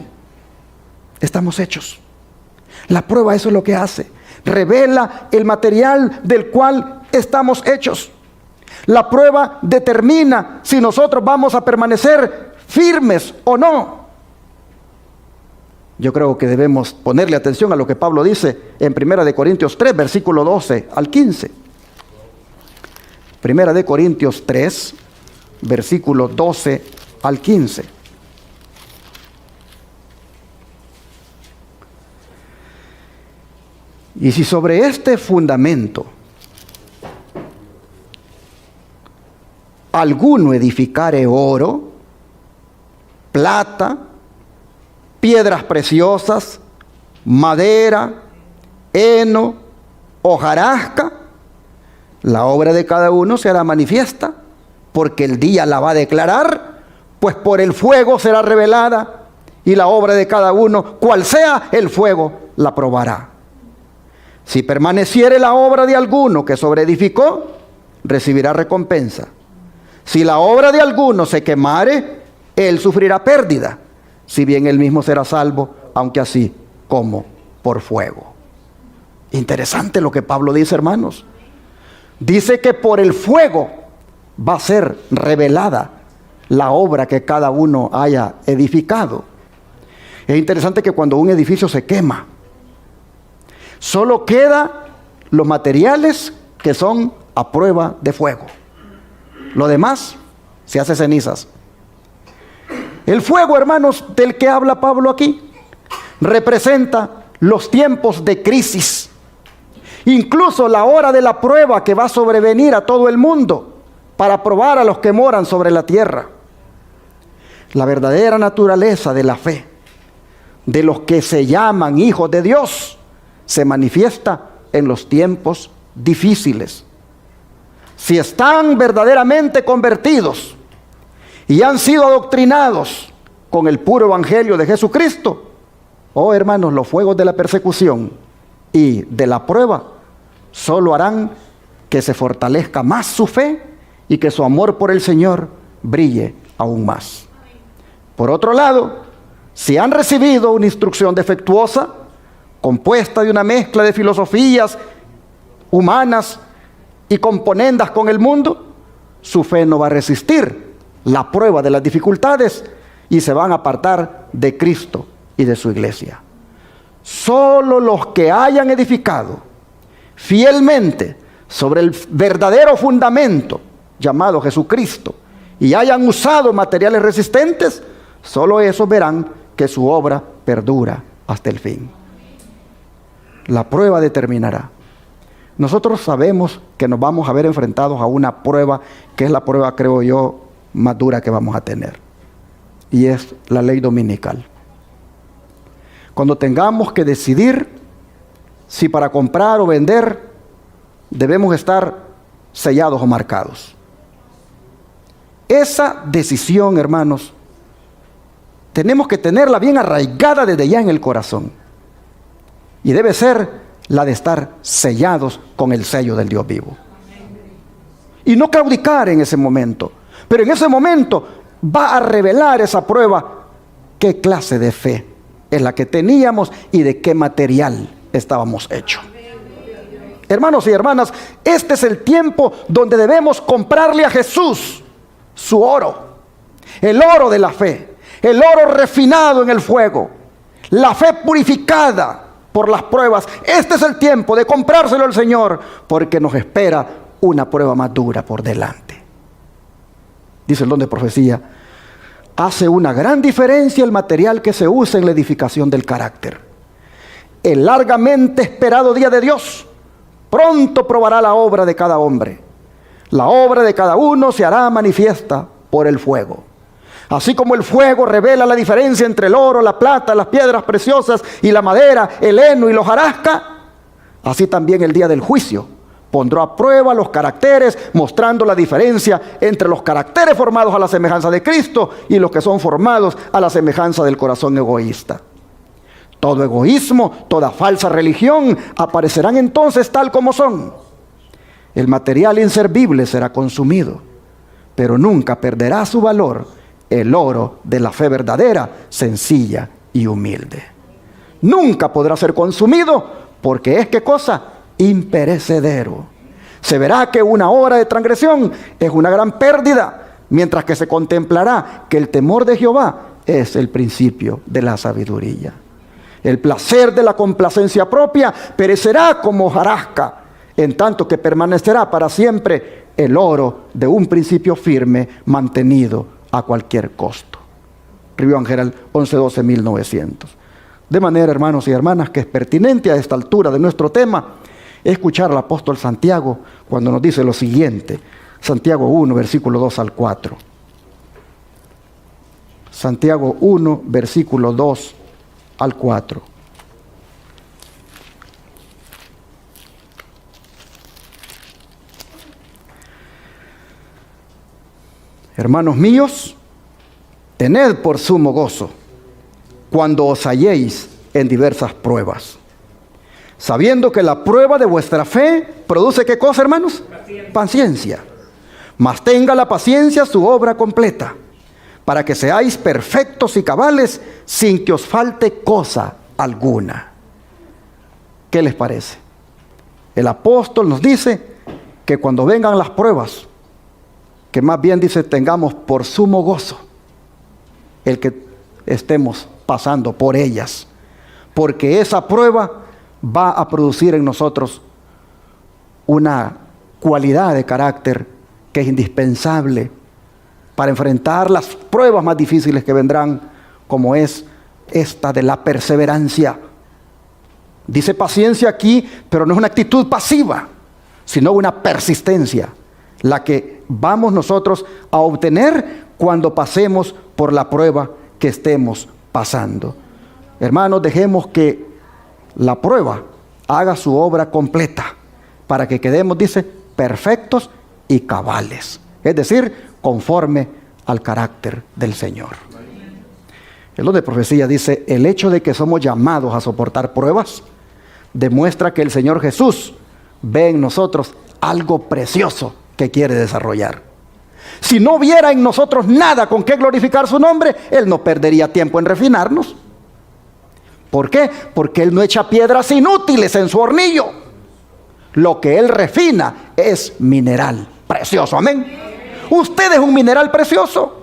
estamos hechos? La prueba eso es lo que hace. Revela el material del cual estamos hechos. La prueba determina si nosotros vamos a permanecer firmes o no. Yo creo que debemos ponerle atención a lo que Pablo dice en 1 Corintios 3, versículo 12 al 15. 1 Corintios 3, versículo 12 al 15. Y si sobre este fundamento alguno edificare oro, plata, piedras preciosas, madera, heno, hojarasca, la obra de cada uno será manifiesta, porque el día la va a declarar, pues por el fuego será revelada, y la obra de cada uno, cual sea el fuego, la probará. Si permaneciere la obra de alguno que sobreedificó, recibirá recompensa. Si la obra de alguno se quemare, él sufrirá pérdida, si bien él mismo será salvo, aunque así como por fuego. Interesante lo que Pablo dice, hermanos. Dice que por el fuego va a ser revelada la obra que cada uno haya edificado. Es interesante que cuando un edificio se quema, solo quedan los materiales que son a prueba de fuego. Lo demás se hace cenizas. El fuego, hermanos, del que habla Pablo aquí, representa los tiempos de crisis. Incluso la hora de la prueba que va a sobrevenir a todo el mundo para probar a los que moran sobre la tierra. La verdadera naturaleza de la fe de los que se llaman hijos de Dios se manifiesta en los tiempos difíciles. Si están verdaderamente convertidos y han sido adoctrinados con el puro evangelio de Jesucristo, oh hermanos, los fuegos de la persecución y de la prueba solo harán que se fortalezca más su fe y que su amor por el Señor brille aún más. Por otro lado, si han recibido una instrucción defectuosa, compuesta de una mezcla de filosofías humanas y componendas con el mundo, su fe no va a resistir la prueba de las dificultades y se van a apartar de Cristo y de su iglesia. Solo los que hayan edificado fielmente sobre el verdadero fundamento llamado Jesucristo y hayan usado materiales resistentes, solo esos verán que su obra perdura hasta el fin. La prueba determinará. Nosotros sabemos que nos vamos a ver enfrentados a una prueba que es la prueba, creo yo, más dura que vamos a tener. Y es la ley dominical. Cuando tengamos que decidir si para comprar o vender debemos estar sellados o marcados. Esa decisión, hermanos, tenemos que tenerla bien arraigada desde ya en el corazón. Y debe ser la de estar sellados con el sello del Dios vivo. Y no claudicar en ese momento. Pero en ese momento va a revelar esa prueba qué clase de fe es la que teníamos y de qué material estábamos hechos. Hermanos y hermanas, este es el tiempo donde debemos comprarle a Jesús su oro, el oro de la fe, el oro refinado en el fuego, la fe purificada por las pruebas. Este es el tiempo de comprárselo al Señor, porque nos espera una prueba más dura por delante. Dice el don de profecía: hace una gran diferencia el material que se usa en la edificación del carácter. El largamente esperado día de Dios pronto probará la obra de cada hombre. La obra de cada uno se hará manifiesta por el fuego. Así como el fuego revela la diferencia entre el oro, la plata, las piedras preciosas y la madera, el heno y la hojarasca, así también el día del juicio pondrá a prueba los caracteres, mostrando la diferencia entre los caracteres formados a la semejanza de Cristo y los que son formados a la semejanza del corazón egoísta. Todo egoísmo, toda falsa religión aparecerán entonces tal como son. El material inservible será consumido, pero nunca perderá su valor el oro de la fe verdadera, sencilla y humilde. Nunca podrá ser consumido porque es, ¿qué cosa? Imperecedero. Se verá que una hora de transgresión es una gran pérdida, mientras que se contemplará que el temor de Jehová es el principio de la sabiduría. El placer de la complacencia propia perecerá como hojarasca, en tanto que permanecerá para siempre el oro de un principio firme, mantenido a cualquier costo. Review and Herald, 11-12-1900. De manera, hermanos y hermanas, que es pertinente a esta altura de nuestro tema escuchar al apóstol Santiago cuando nos dice lo siguiente. Santiago 1, versículo 2 al 4. Santiago 1, versículo 2 al 4. Hermanos míos, tened por sumo gozo cuando os halléis en diversas pruebas, sabiendo que la prueba de vuestra fe produce ¿qué cosa, hermanos? Paciencia. Mas tenga la paciencia su obra completa, para que seáis perfectos y cabales, sin que os falte cosa alguna. ¿Qué les parece? El apóstol nos dice que cuando vengan las pruebas, que más bien dice tengamos por sumo gozo el que estemos pasando por ellas, porque esa prueba va a producir en nosotros una cualidad de carácter que es indispensable para enfrentar las pruebas más difíciles que vendrán, como es esta de la perseverancia. Dice paciencia aquí, pero no es una actitud pasiva, sino una persistencia, la que vamos nosotros a obtener cuando pasemos por la prueba que estemos pasando. Hermanos, dejemos que la prueba haga su obra completa, para que quedemos, dice, perfectos y cabales, es decir, conforme al carácter del Señor. El don de profecía dice: el hecho de que somos llamados a soportar pruebas demuestra que el Señor Jesús ve en nosotros algo precioso que quiere desarrollar. Si no viera en nosotros nada con qué glorificar su nombre, Él no perdería tiempo en refinarnos. ¿Por qué? Porque Él no echa piedras inútiles en su hornillo. Lo que Él refina es mineral precioso. Amén. Usted es un mineral precioso.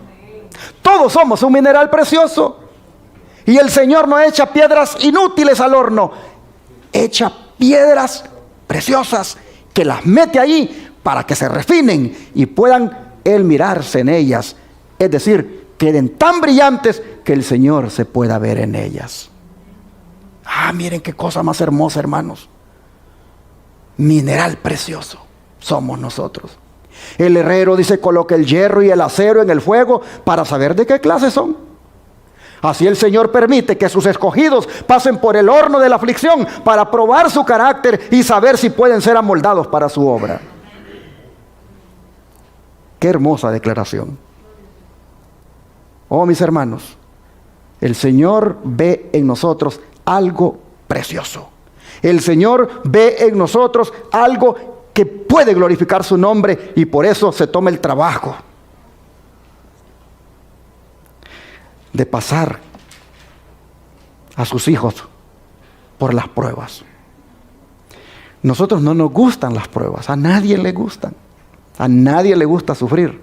Todos somos un mineral precioso. Y el Señor no echa piedras inútiles al horno. Echa piedras preciosas que las mete allí para que se refinen y puedan Él mirarse en ellas. Es decir, queden tan brillantes que el Señor se pueda ver en ellas. Ah, miren qué cosa más hermosa, hermanos. Mineral precioso somos nosotros. El herrero dice: coloca el hierro y el acero en el fuego para saber de qué clase son. Así el Señor permite que sus escogidos pasen por el horno de la aflicción para probar su carácter y saber si pueden ser amoldados para su obra. Qué hermosa declaración. Oh, mis hermanos, el Señor ve en nosotros algo precioso. El Señor ve en nosotros algo que puede glorificar su nombre, y por eso se toma el trabajo de pasar a sus hijos por las pruebas. Nosotros no nos gustan las pruebas, a nadie le gustan, a nadie le gusta sufrir.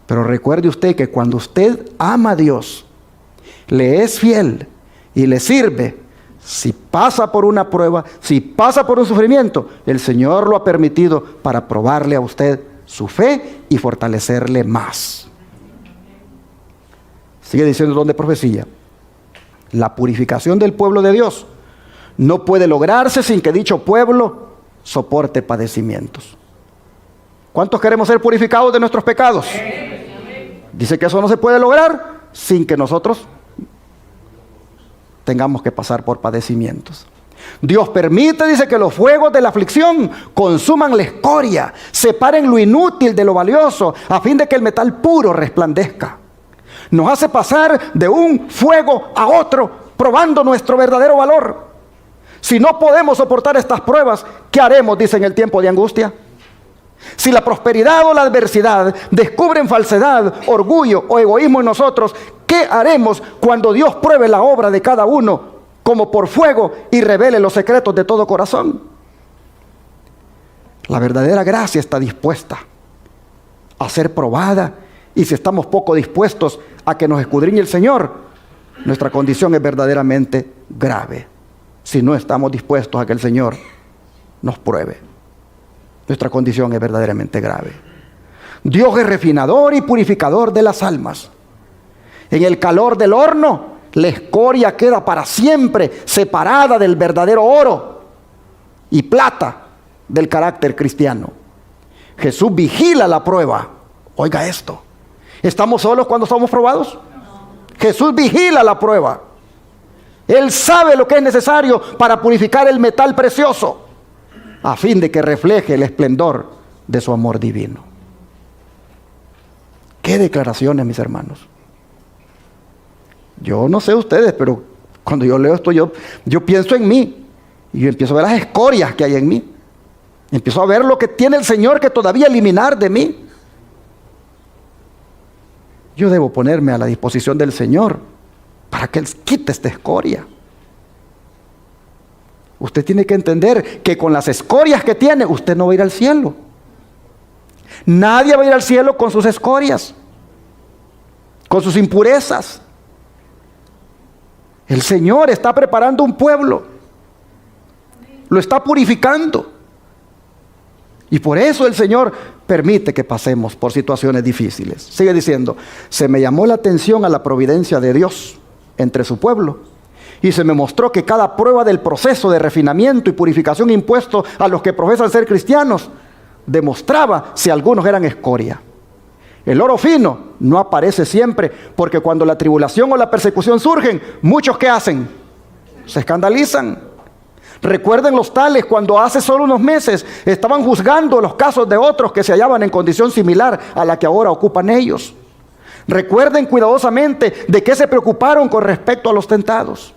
Pero recuerde usted que cuando usted ama a Dios, le es fiel y le sirve, si pasa por una prueba, si pasa por un sufrimiento, el Señor lo ha permitido para probarle a usted su fe y fortalecerle más. Sigue diciendo el don de profecía: la purificación del pueblo de Dios no puede lograrse sin que dicho pueblo soporte padecimientos. ¿Cuántos queremos ser purificados de nuestros pecados? Dice que eso no se puede lograr sin que nosotros tengamos que pasar por padecimientos. Dios permite, dice, que los fuegos de la aflicción consuman la escoria, separen lo inútil de lo valioso, a fin de que el metal puro resplandezca. Nos hace pasar de un fuego a otro, probando nuestro verdadero valor. Si no podemos soportar estas pruebas, ¿qué haremos? Dice, en el tiempo de angustia. Si la prosperidad o la adversidad descubren falsedad, orgullo o egoísmo en nosotros, ¿qué haremos cuando Dios pruebe la obra de cada uno como por fuego y revele los secretos de todo corazón? La verdadera gracia está dispuesta a ser probada, y si estamos poco dispuestos a que nos escudriñe el Señor, nuestra condición es verdaderamente grave. Si no estamos dispuestos a que el Señor nos pruebe, nuestra condición es verdaderamente grave. Dios es refinador y purificador de las almas. En el calor del horno, la escoria queda para siempre separada del verdadero oro y plata del carácter cristiano. Jesús vigila la prueba. Oiga esto. ¿Estamos solos cuando somos probados? Jesús vigila la prueba. Él sabe lo que es necesario para purificar el metal precioso, a fin de que refleje el esplendor de su amor divino. ¿Qué declaraciones, mis hermanos? Yo no sé ustedes, pero cuando yo leo esto, yo pienso en mí. Y yo empiezo a ver las escorias que hay en mí. Empiezo a ver lo que tiene el Señor que todavía eliminar de mí. Yo debo ponerme a la disposición del Señor para que Él quite esta escoria. Usted tiene que entender que con las escorias que tiene, usted no va a ir al cielo. Nadie va a ir al cielo con sus escorias, con sus impurezas. El Señor está preparando un pueblo, lo está purificando. Y por eso el Señor permite que pasemos por situaciones difíciles. Sigue diciendo: se me llamó la atención a la providencia de Dios entre su pueblo, y se me mostró que cada prueba del proceso de refinamiento y purificación impuesto a los que profesan ser cristianos demostraba si algunos eran escoria. El oro fino no aparece siempre, porque cuando la tribulación o la persecución surgen, muchos ¿qué hacen? Se escandalizan. Recuerden los tales cuando hace solo unos meses estaban juzgando los casos de otros que se hallaban en condición similar a la que ahora ocupan ellos. Recuerden cuidadosamente de qué se preocuparon con respecto a los tentados.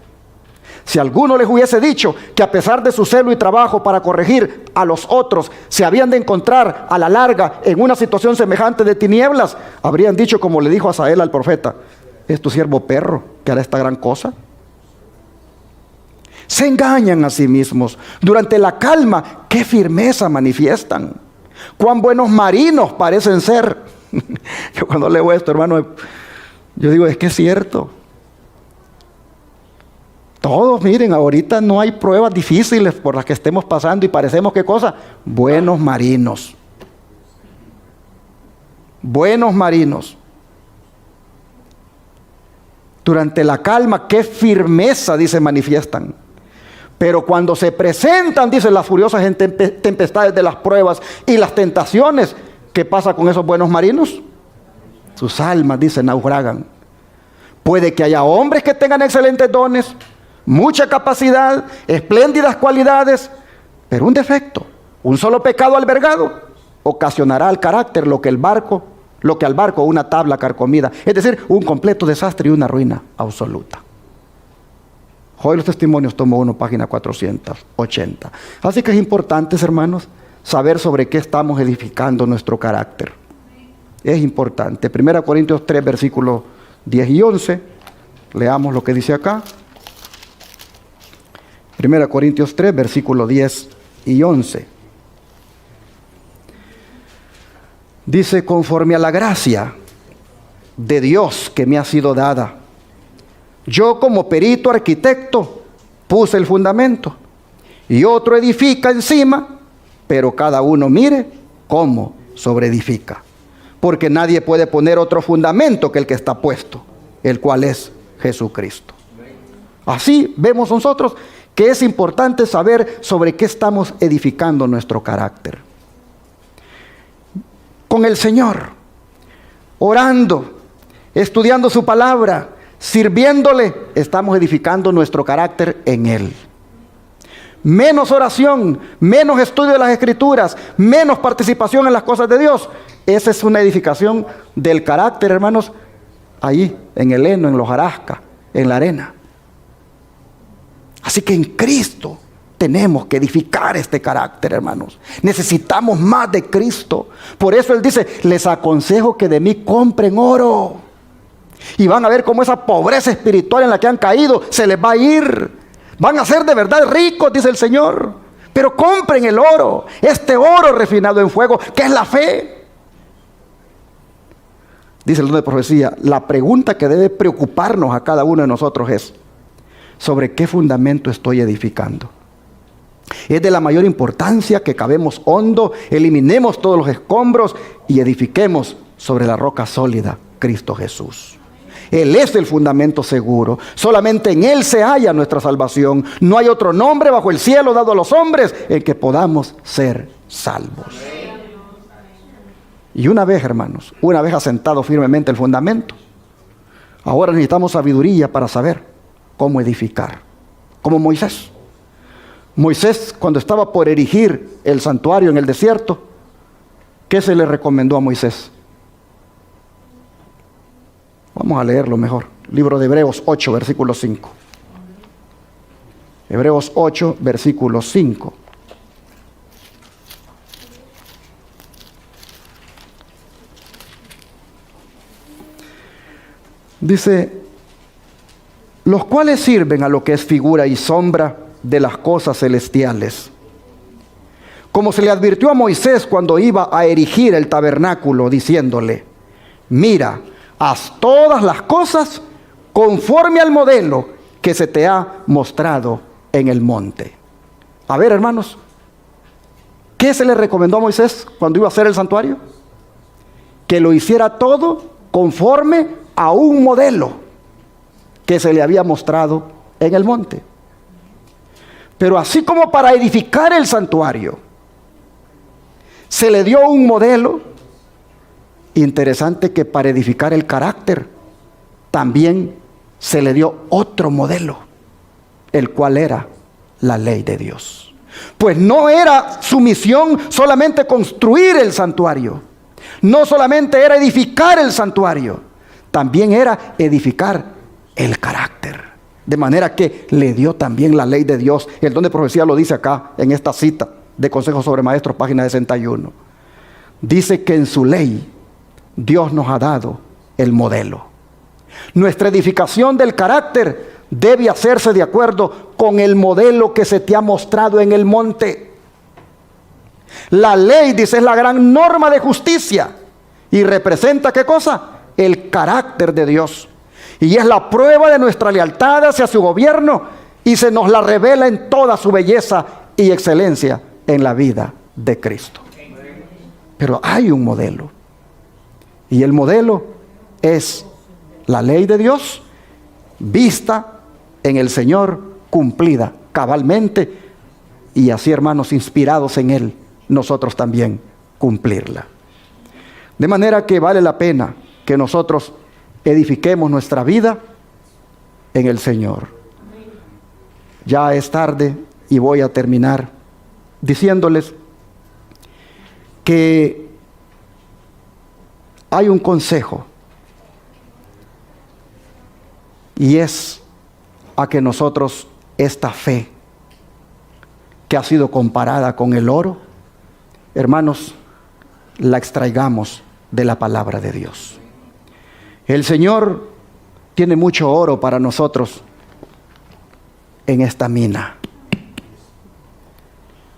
Si alguno les hubiese dicho que a pesar de su celo y trabajo para corregir a los otros, se habían de encontrar a la larga en una situación semejante de tinieblas, habrían dicho como le dijo Asael al profeta: ¿es tu siervo perro que hará esta gran cosa? Se engañan a sí mismos. Durante la calma, qué firmeza manifiestan. Cuán buenos marinos parecen ser. Yo cuando leo esto, hermano, yo digo, es que es cierto. Todos, miren, ahorita no hay pruebas difíciles por las que estemos pasando y parecemos, ¿qué cosa? Buenos marinos. Buenos marinos. Durante la calma, qué firmeza, dice, manifiestan. Pero cuando se presentan, dicen, las furiosas tempestades de las pruebas y las tentaciones, ¿qué pasa con esos buenos marinos? Sus almas, dicen, naufragan. Puede que haya hombres que tengan excelentes dones, mucha capacidad, espléndidas cualidades, pero un defecto, un solo pecado albergado, ocasionará al carácter lo que al barco una tabla carcomida. Es decir, un completo desastre y una ruina absoluta. Hoy los testimonios, tomo 1, página 480. Así que es importante, hermanos, saber sobre qué estamos edificando nuestro carácter. Es importante. 1 Corintios 3, versículos 10 y 11. Leamos lo que dice acá. 1 Corintios 3, versículos 10 y 11. Dice, conforme a la gracia de Dios que me ha sido dada, yo como perito arquitecto puse el fundamento y otro edifica encima, pero cada uno mire cómo sobreedifica. Porque nadie puede poner otro fundamento que el que está puesto, el cual es Jesucristo. Así vemos nosotros que es importante saber sobre qué estamos edificando nuestro carácter. Con el Señor, orando, estudiando su palabra, sirviéndole, estamos edificando nuestro carácter en Él. Menos oración, menos estudio de las Escrituras, menos participación en las cosas de Dios. Esa es una edificación del carácter, hermanos, ahí, en el heno, en los hojarasca, en la arena. Así que en Cristo tenemos que edificar este carácter, hermanos. Necesitamos más de Cristo. Por eso Él dice, les aconsejo que de mí compren oro. Y van a ver cómo esa pobreza espiritual en la que han caído se les va a ir. Van a ser de verdad ricos, dice el Señor. Pero compren el oro, este oro refinado en fuego, que es la fe. Dice el don de profecía, la pregunta que debe preocuparnos a cada uno de nosotros es, ¿sobre qué fundamento estoy edificando? Es de la mayor importancia que cavemos hondo, eliminemos todos los escombros y edifiquemos sobre la roca sólida, Cristo Jesús. Él es el fundamento seguro. Solamente en Él se halla nuestra salvación. No hay otro nombre bajo el cielo dado a los hombres en que podamos ser salvos. Y una vez, hermanos, una vez asentado firmemente el fundamento, ahora necesitamos sabiduría para saber cómo edificar. Como Moisés. Moisés, cuando estaba por erigir el santuario en el desierto, ¿qué se le recomendó a Moisés? Vamos a leerlo mejor. Libro de Hebreos 8, versículo 5. Hebreos 8, versículo 5. Dice, los cuales sirven a lo que es figura y sombra de las cosas celestiales. Como se le advirtió a Moisés cuando iba a erigir el tabernáculo, diciéndole, mira, haz todas las cosas conforme al modelo que se te ha mostrado en el monte. A ver, hermanos, ¿qué se le recomendó a Moisés cuando iba a hacer el santuario? Que lo hiciera todo conforme a un modelo que se le había mostrado en el monte. Pero así como para edificar el santuario se le dio un modelo, interesante que para edificar el carácter también se le dio otro modelo, el cual era la ley de Dios. Pues no era su misión solamente construir el santuario, no solamente era edificar el santuario, también era edificar el carácter. De manera que le dio también la ley de Dios. El don de profecía lo dice acá en esta cita de Consejos sobre Maestros, página 61. Dice que en su ley Dios nos ha dado el modelo. Nuestra edificación del carácter debe hacerse de acuerdo con el modelo que se te ha mostrado en el monte. La ley, dice, es la gran norma de justicia y representa, ¿qué cosa? El carácter de Dios. Y es la prueba de nuestra lealtad hacia su gobierno y se nos la revela en toda su belleza y excelencia en la vida de Cristo. Pero hay un modelo. Y el modelo es la ley de Dios vista en el Señor, cumplida cabalmente, y así, hermanos, inspirados en Él, nosotros también cumplirla. De manera que vale la pena que nosotros edifiquemos nuestra vida en el Señor. Ya es tarde y voy a terminar diciéndoles que hay un consejo, y es a que nosotros esta fe que ha sido comparada con el oro, hermanos, la extraigamos de la palabra de Dios. El Señor tiene mucho oro para nosotros en esta mina.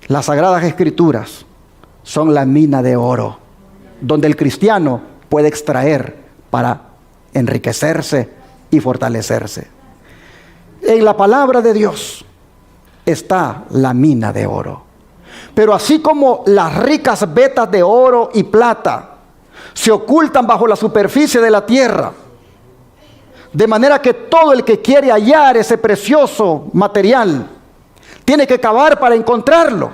Las Sagradas Escrituras son la mina de oro, donde el cristiano puede extraer para enriquecerse y fortalecerse. En la palabra de Dios está la mina de oro. Pero así como las ricas vetas de oro y plata se ocultan bajo la superficie de la tierra, de manera que todo el que quiere hallar ese precioso material tiene que cavar para encontrarlo,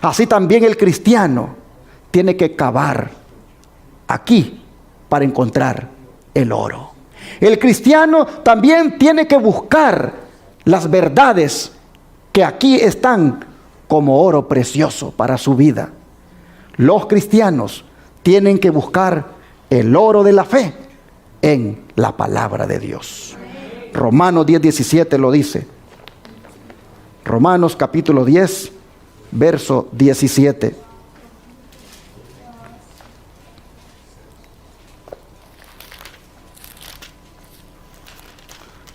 así también el cristiano tiene que cavar aquí para encontrar el oro. El cristiano también tiene que buscar las verdades que aquí están como oro precioso para su vida. Los cristianos tienen que buscar el oro de la fe en la palabra de Dios. Romanos 10:17 lo dice. Romanos capítulo 10, verso 17.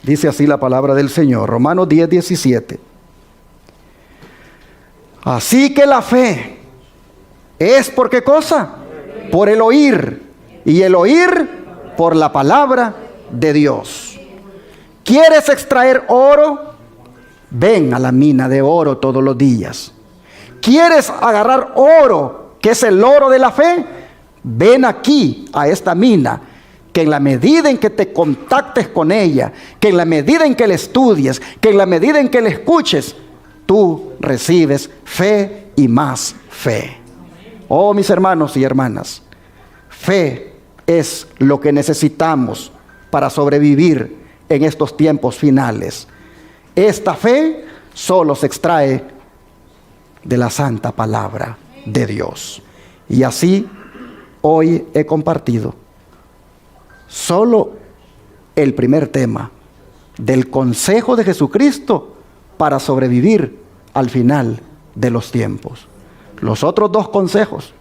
Dice así la palabra del Señor, Romanos 10:17. Así que la fe es ¿por qué cosa? Por el oír, y el oír por la palabra de Dios. ¿Quieres extraer oro? Ven a la mina de oro todos los días. ¿Quieres agarrar oro, que es el oro de la fe? Ven aquí a esta mina, que en la medida en que te contactes con ella, que en la medida en que la estudies, que en la medida en que la escuches, tú recibes fe y más fe. Oh, mis hermanos y hermanas, fe es lo que necesitamos para sobrevivir en estos tiempos finales. Esta fe solo se extrae de la santa palabra de Dios. Y así hoy he compartido solo el primer tema del consejo de Jesucristo para sobrevivir al final de los tiempos. Los otros dos consejos,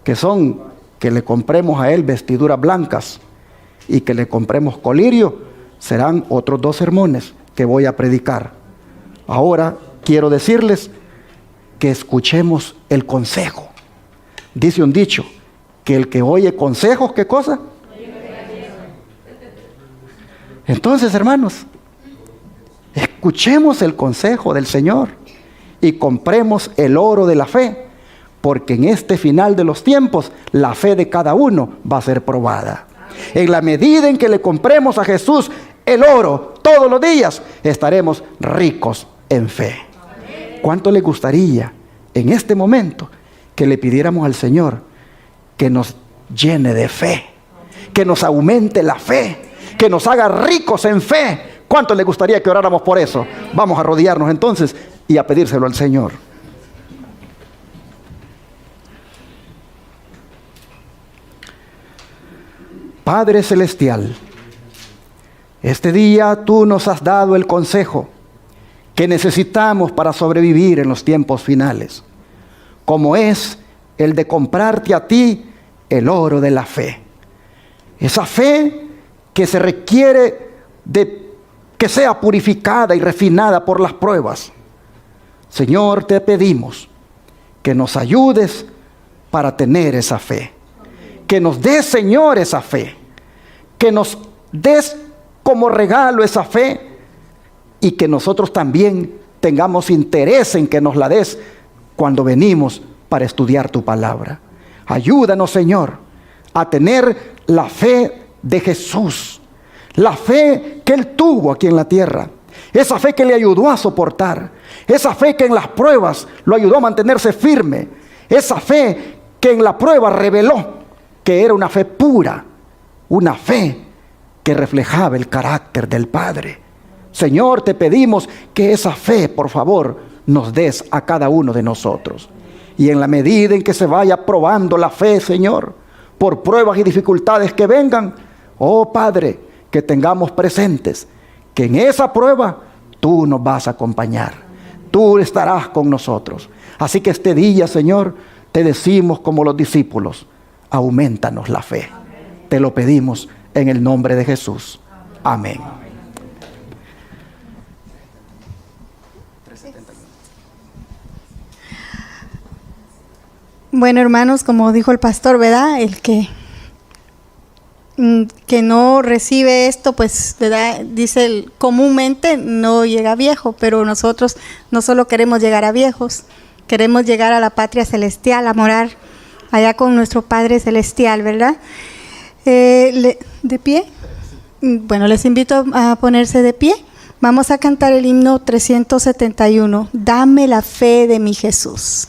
que son que le compremos a Él vestiduras blancas y que le compremos colirio, serán otros dos sermones que voy a predicar. Ahora quiero decirles que escuchemos el consejo. Dice un dicho, que el que oye consejos, ¿qué cosa? Entonces, hermanos, escuchemos el consejo del Señor y compremos el oro de la fe, porque en este final de los tiempos la fe de cada uno va a ser probada. En la medida en que le compremos a Jesús el oro todos los días, estaremos ricos en fe. ¿Cuánto le gustaría en este momento que le pidiéramos al Señor que nos llene de fe, que nos aumente la fe, que nos haga ricos en fe? ¿Cuánto le gustaría que oráramos por eso? Vamos a arrodillarnos entonces y a pedírselo al Señor. Padre Celestial, este día tú nos has dado el consejo que necesitamos para sobrevivir en los tiempos finales, como es el de comprarte a ti el oro de la fe. Esa fe que se requiere de que sea purificada y refinada por las pruebas. Señor, te pedimos que nos ayudes para tener esa fe. Que nos des, Señor, esa fe. Que nos des como regalo esa fe y que nosotros también tengamos interés en que nos la des cuando venimos para estudiar tu palabra. Ayúdanos, Señor, a tener la fe de Jesús, la fe que Él tuvo aquí en la tierra, esa fe que le ayudó a soportar, esa fe que en las pruebas lo ayudó a mantenerse firme, esa fe que en la prueba reveló que era una fe pura, una fe que reflejaba el carácter del Padre. Señor, te pedimos que esa fe, por favor, nos des a cada uno de nosotros. Y en la medida en que se vaya probando la fe, Señor, por pruebas y dificultades que vengan, oh Padre, que tengamos presentes que en esa prueba tú nos vas a acompañar. Tú estarás con nosotros. Así que este día, Señor, te decimos como los discípulos, aumentanos la fe. Te lo pedimos en el nombre de Jesús. Amén. Bueno, hermanos, como dijo el pastor, ¿verdad? El que no recibe esto, pues, ¿verdad? Dice comúnmente no llega viejo, pero nosotros no solo queremos llegar a viejos, queremos llegar a la patria celestial, a morar allá con nuestro Padre Celestial, ¿verdad? ¿De pie? Bueno, les invito a ponerse de pie. Vamos a cantar el himno 371, Dame la fe de mi Jesús.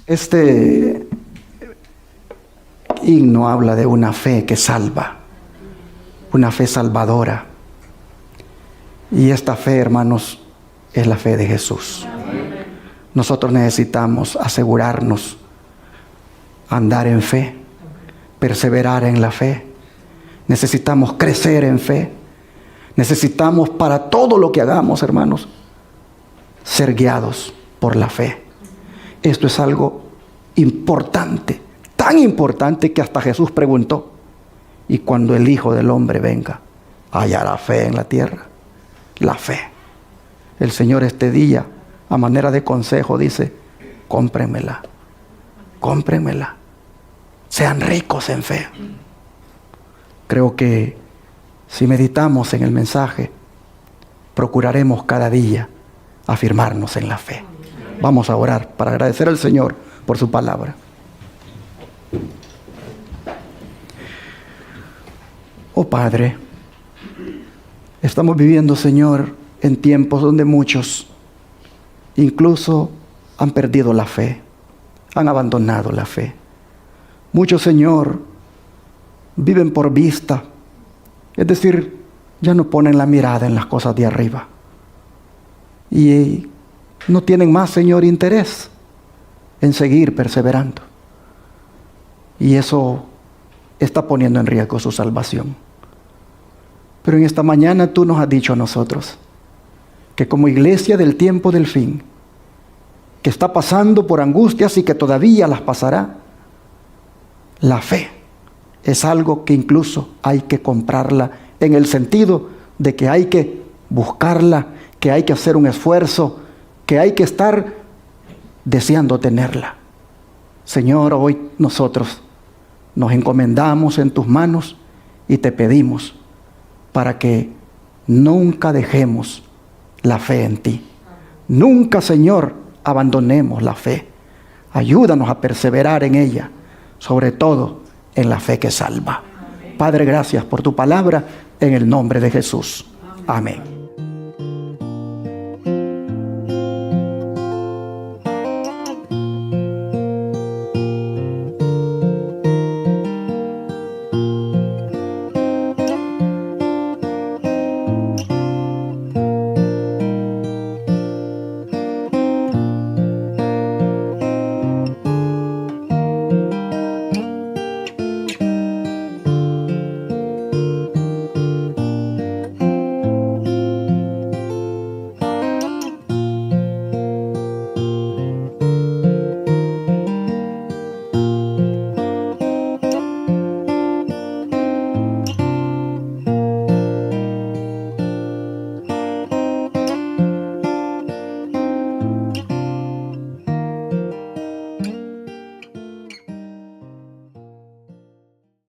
Este himno habla de una fe que salva, una fe salvadora. Y esta fe, hermanos, es la fe de Jesús. Nosotros necesitamos asegurarnos, andar en fe, perseverar en la fe. Necesitamos crecer en fe. Necesitamos para todo lo que hagamos, hermanos, ser guiados por la fe. Esto es algo importante, tan importante que hasta Jesús preguntó: ¿y cuando el Hijo del Hombre venga, hallará fe en la tierra? La fe. El Señor este día, a manera de consejo, dice: cómprenmela, cómprenmela, sean ricos en fe. Creo que si meditamos en el mensaje, procuraremos cada día afirmarnos en la fe. Vamos a orar para agradecer al Señor por su palabra. Oh Padre, estamos viviendo, Señor, en tiempos donde muchos incluso han perdido la fe, han abandonado la fe. Muchos, Señor, viven por vista, es decir, ya no ponen la mirada en las cosas de arriba. Y no tienen más, Señor, interés en seguir perseverando. Y eso está poniendo en riesgo su salvación. Pero en esta mañana tú nos has dicho a nosotros que como iglesia del tiempo del fin, que está pasando por angustias y que todavía las pasará, la fe es algo que incluso hay que comprarla, en el sentido de que hay que buscarla, que hay que hacer un esfuerzo, que hay que estar deseando tenerla. Señor, hoy nosotros nos encomendamos en tus manos y te pedimos para que nunca dejemos la fe en ti. Nunca, Señor, abandonemos la fe. Ayúdanos a perseverar en ella, sobre todo en la fe que salva. Padre, gracias por tu palabra, en el nombre de Jesús. Amén.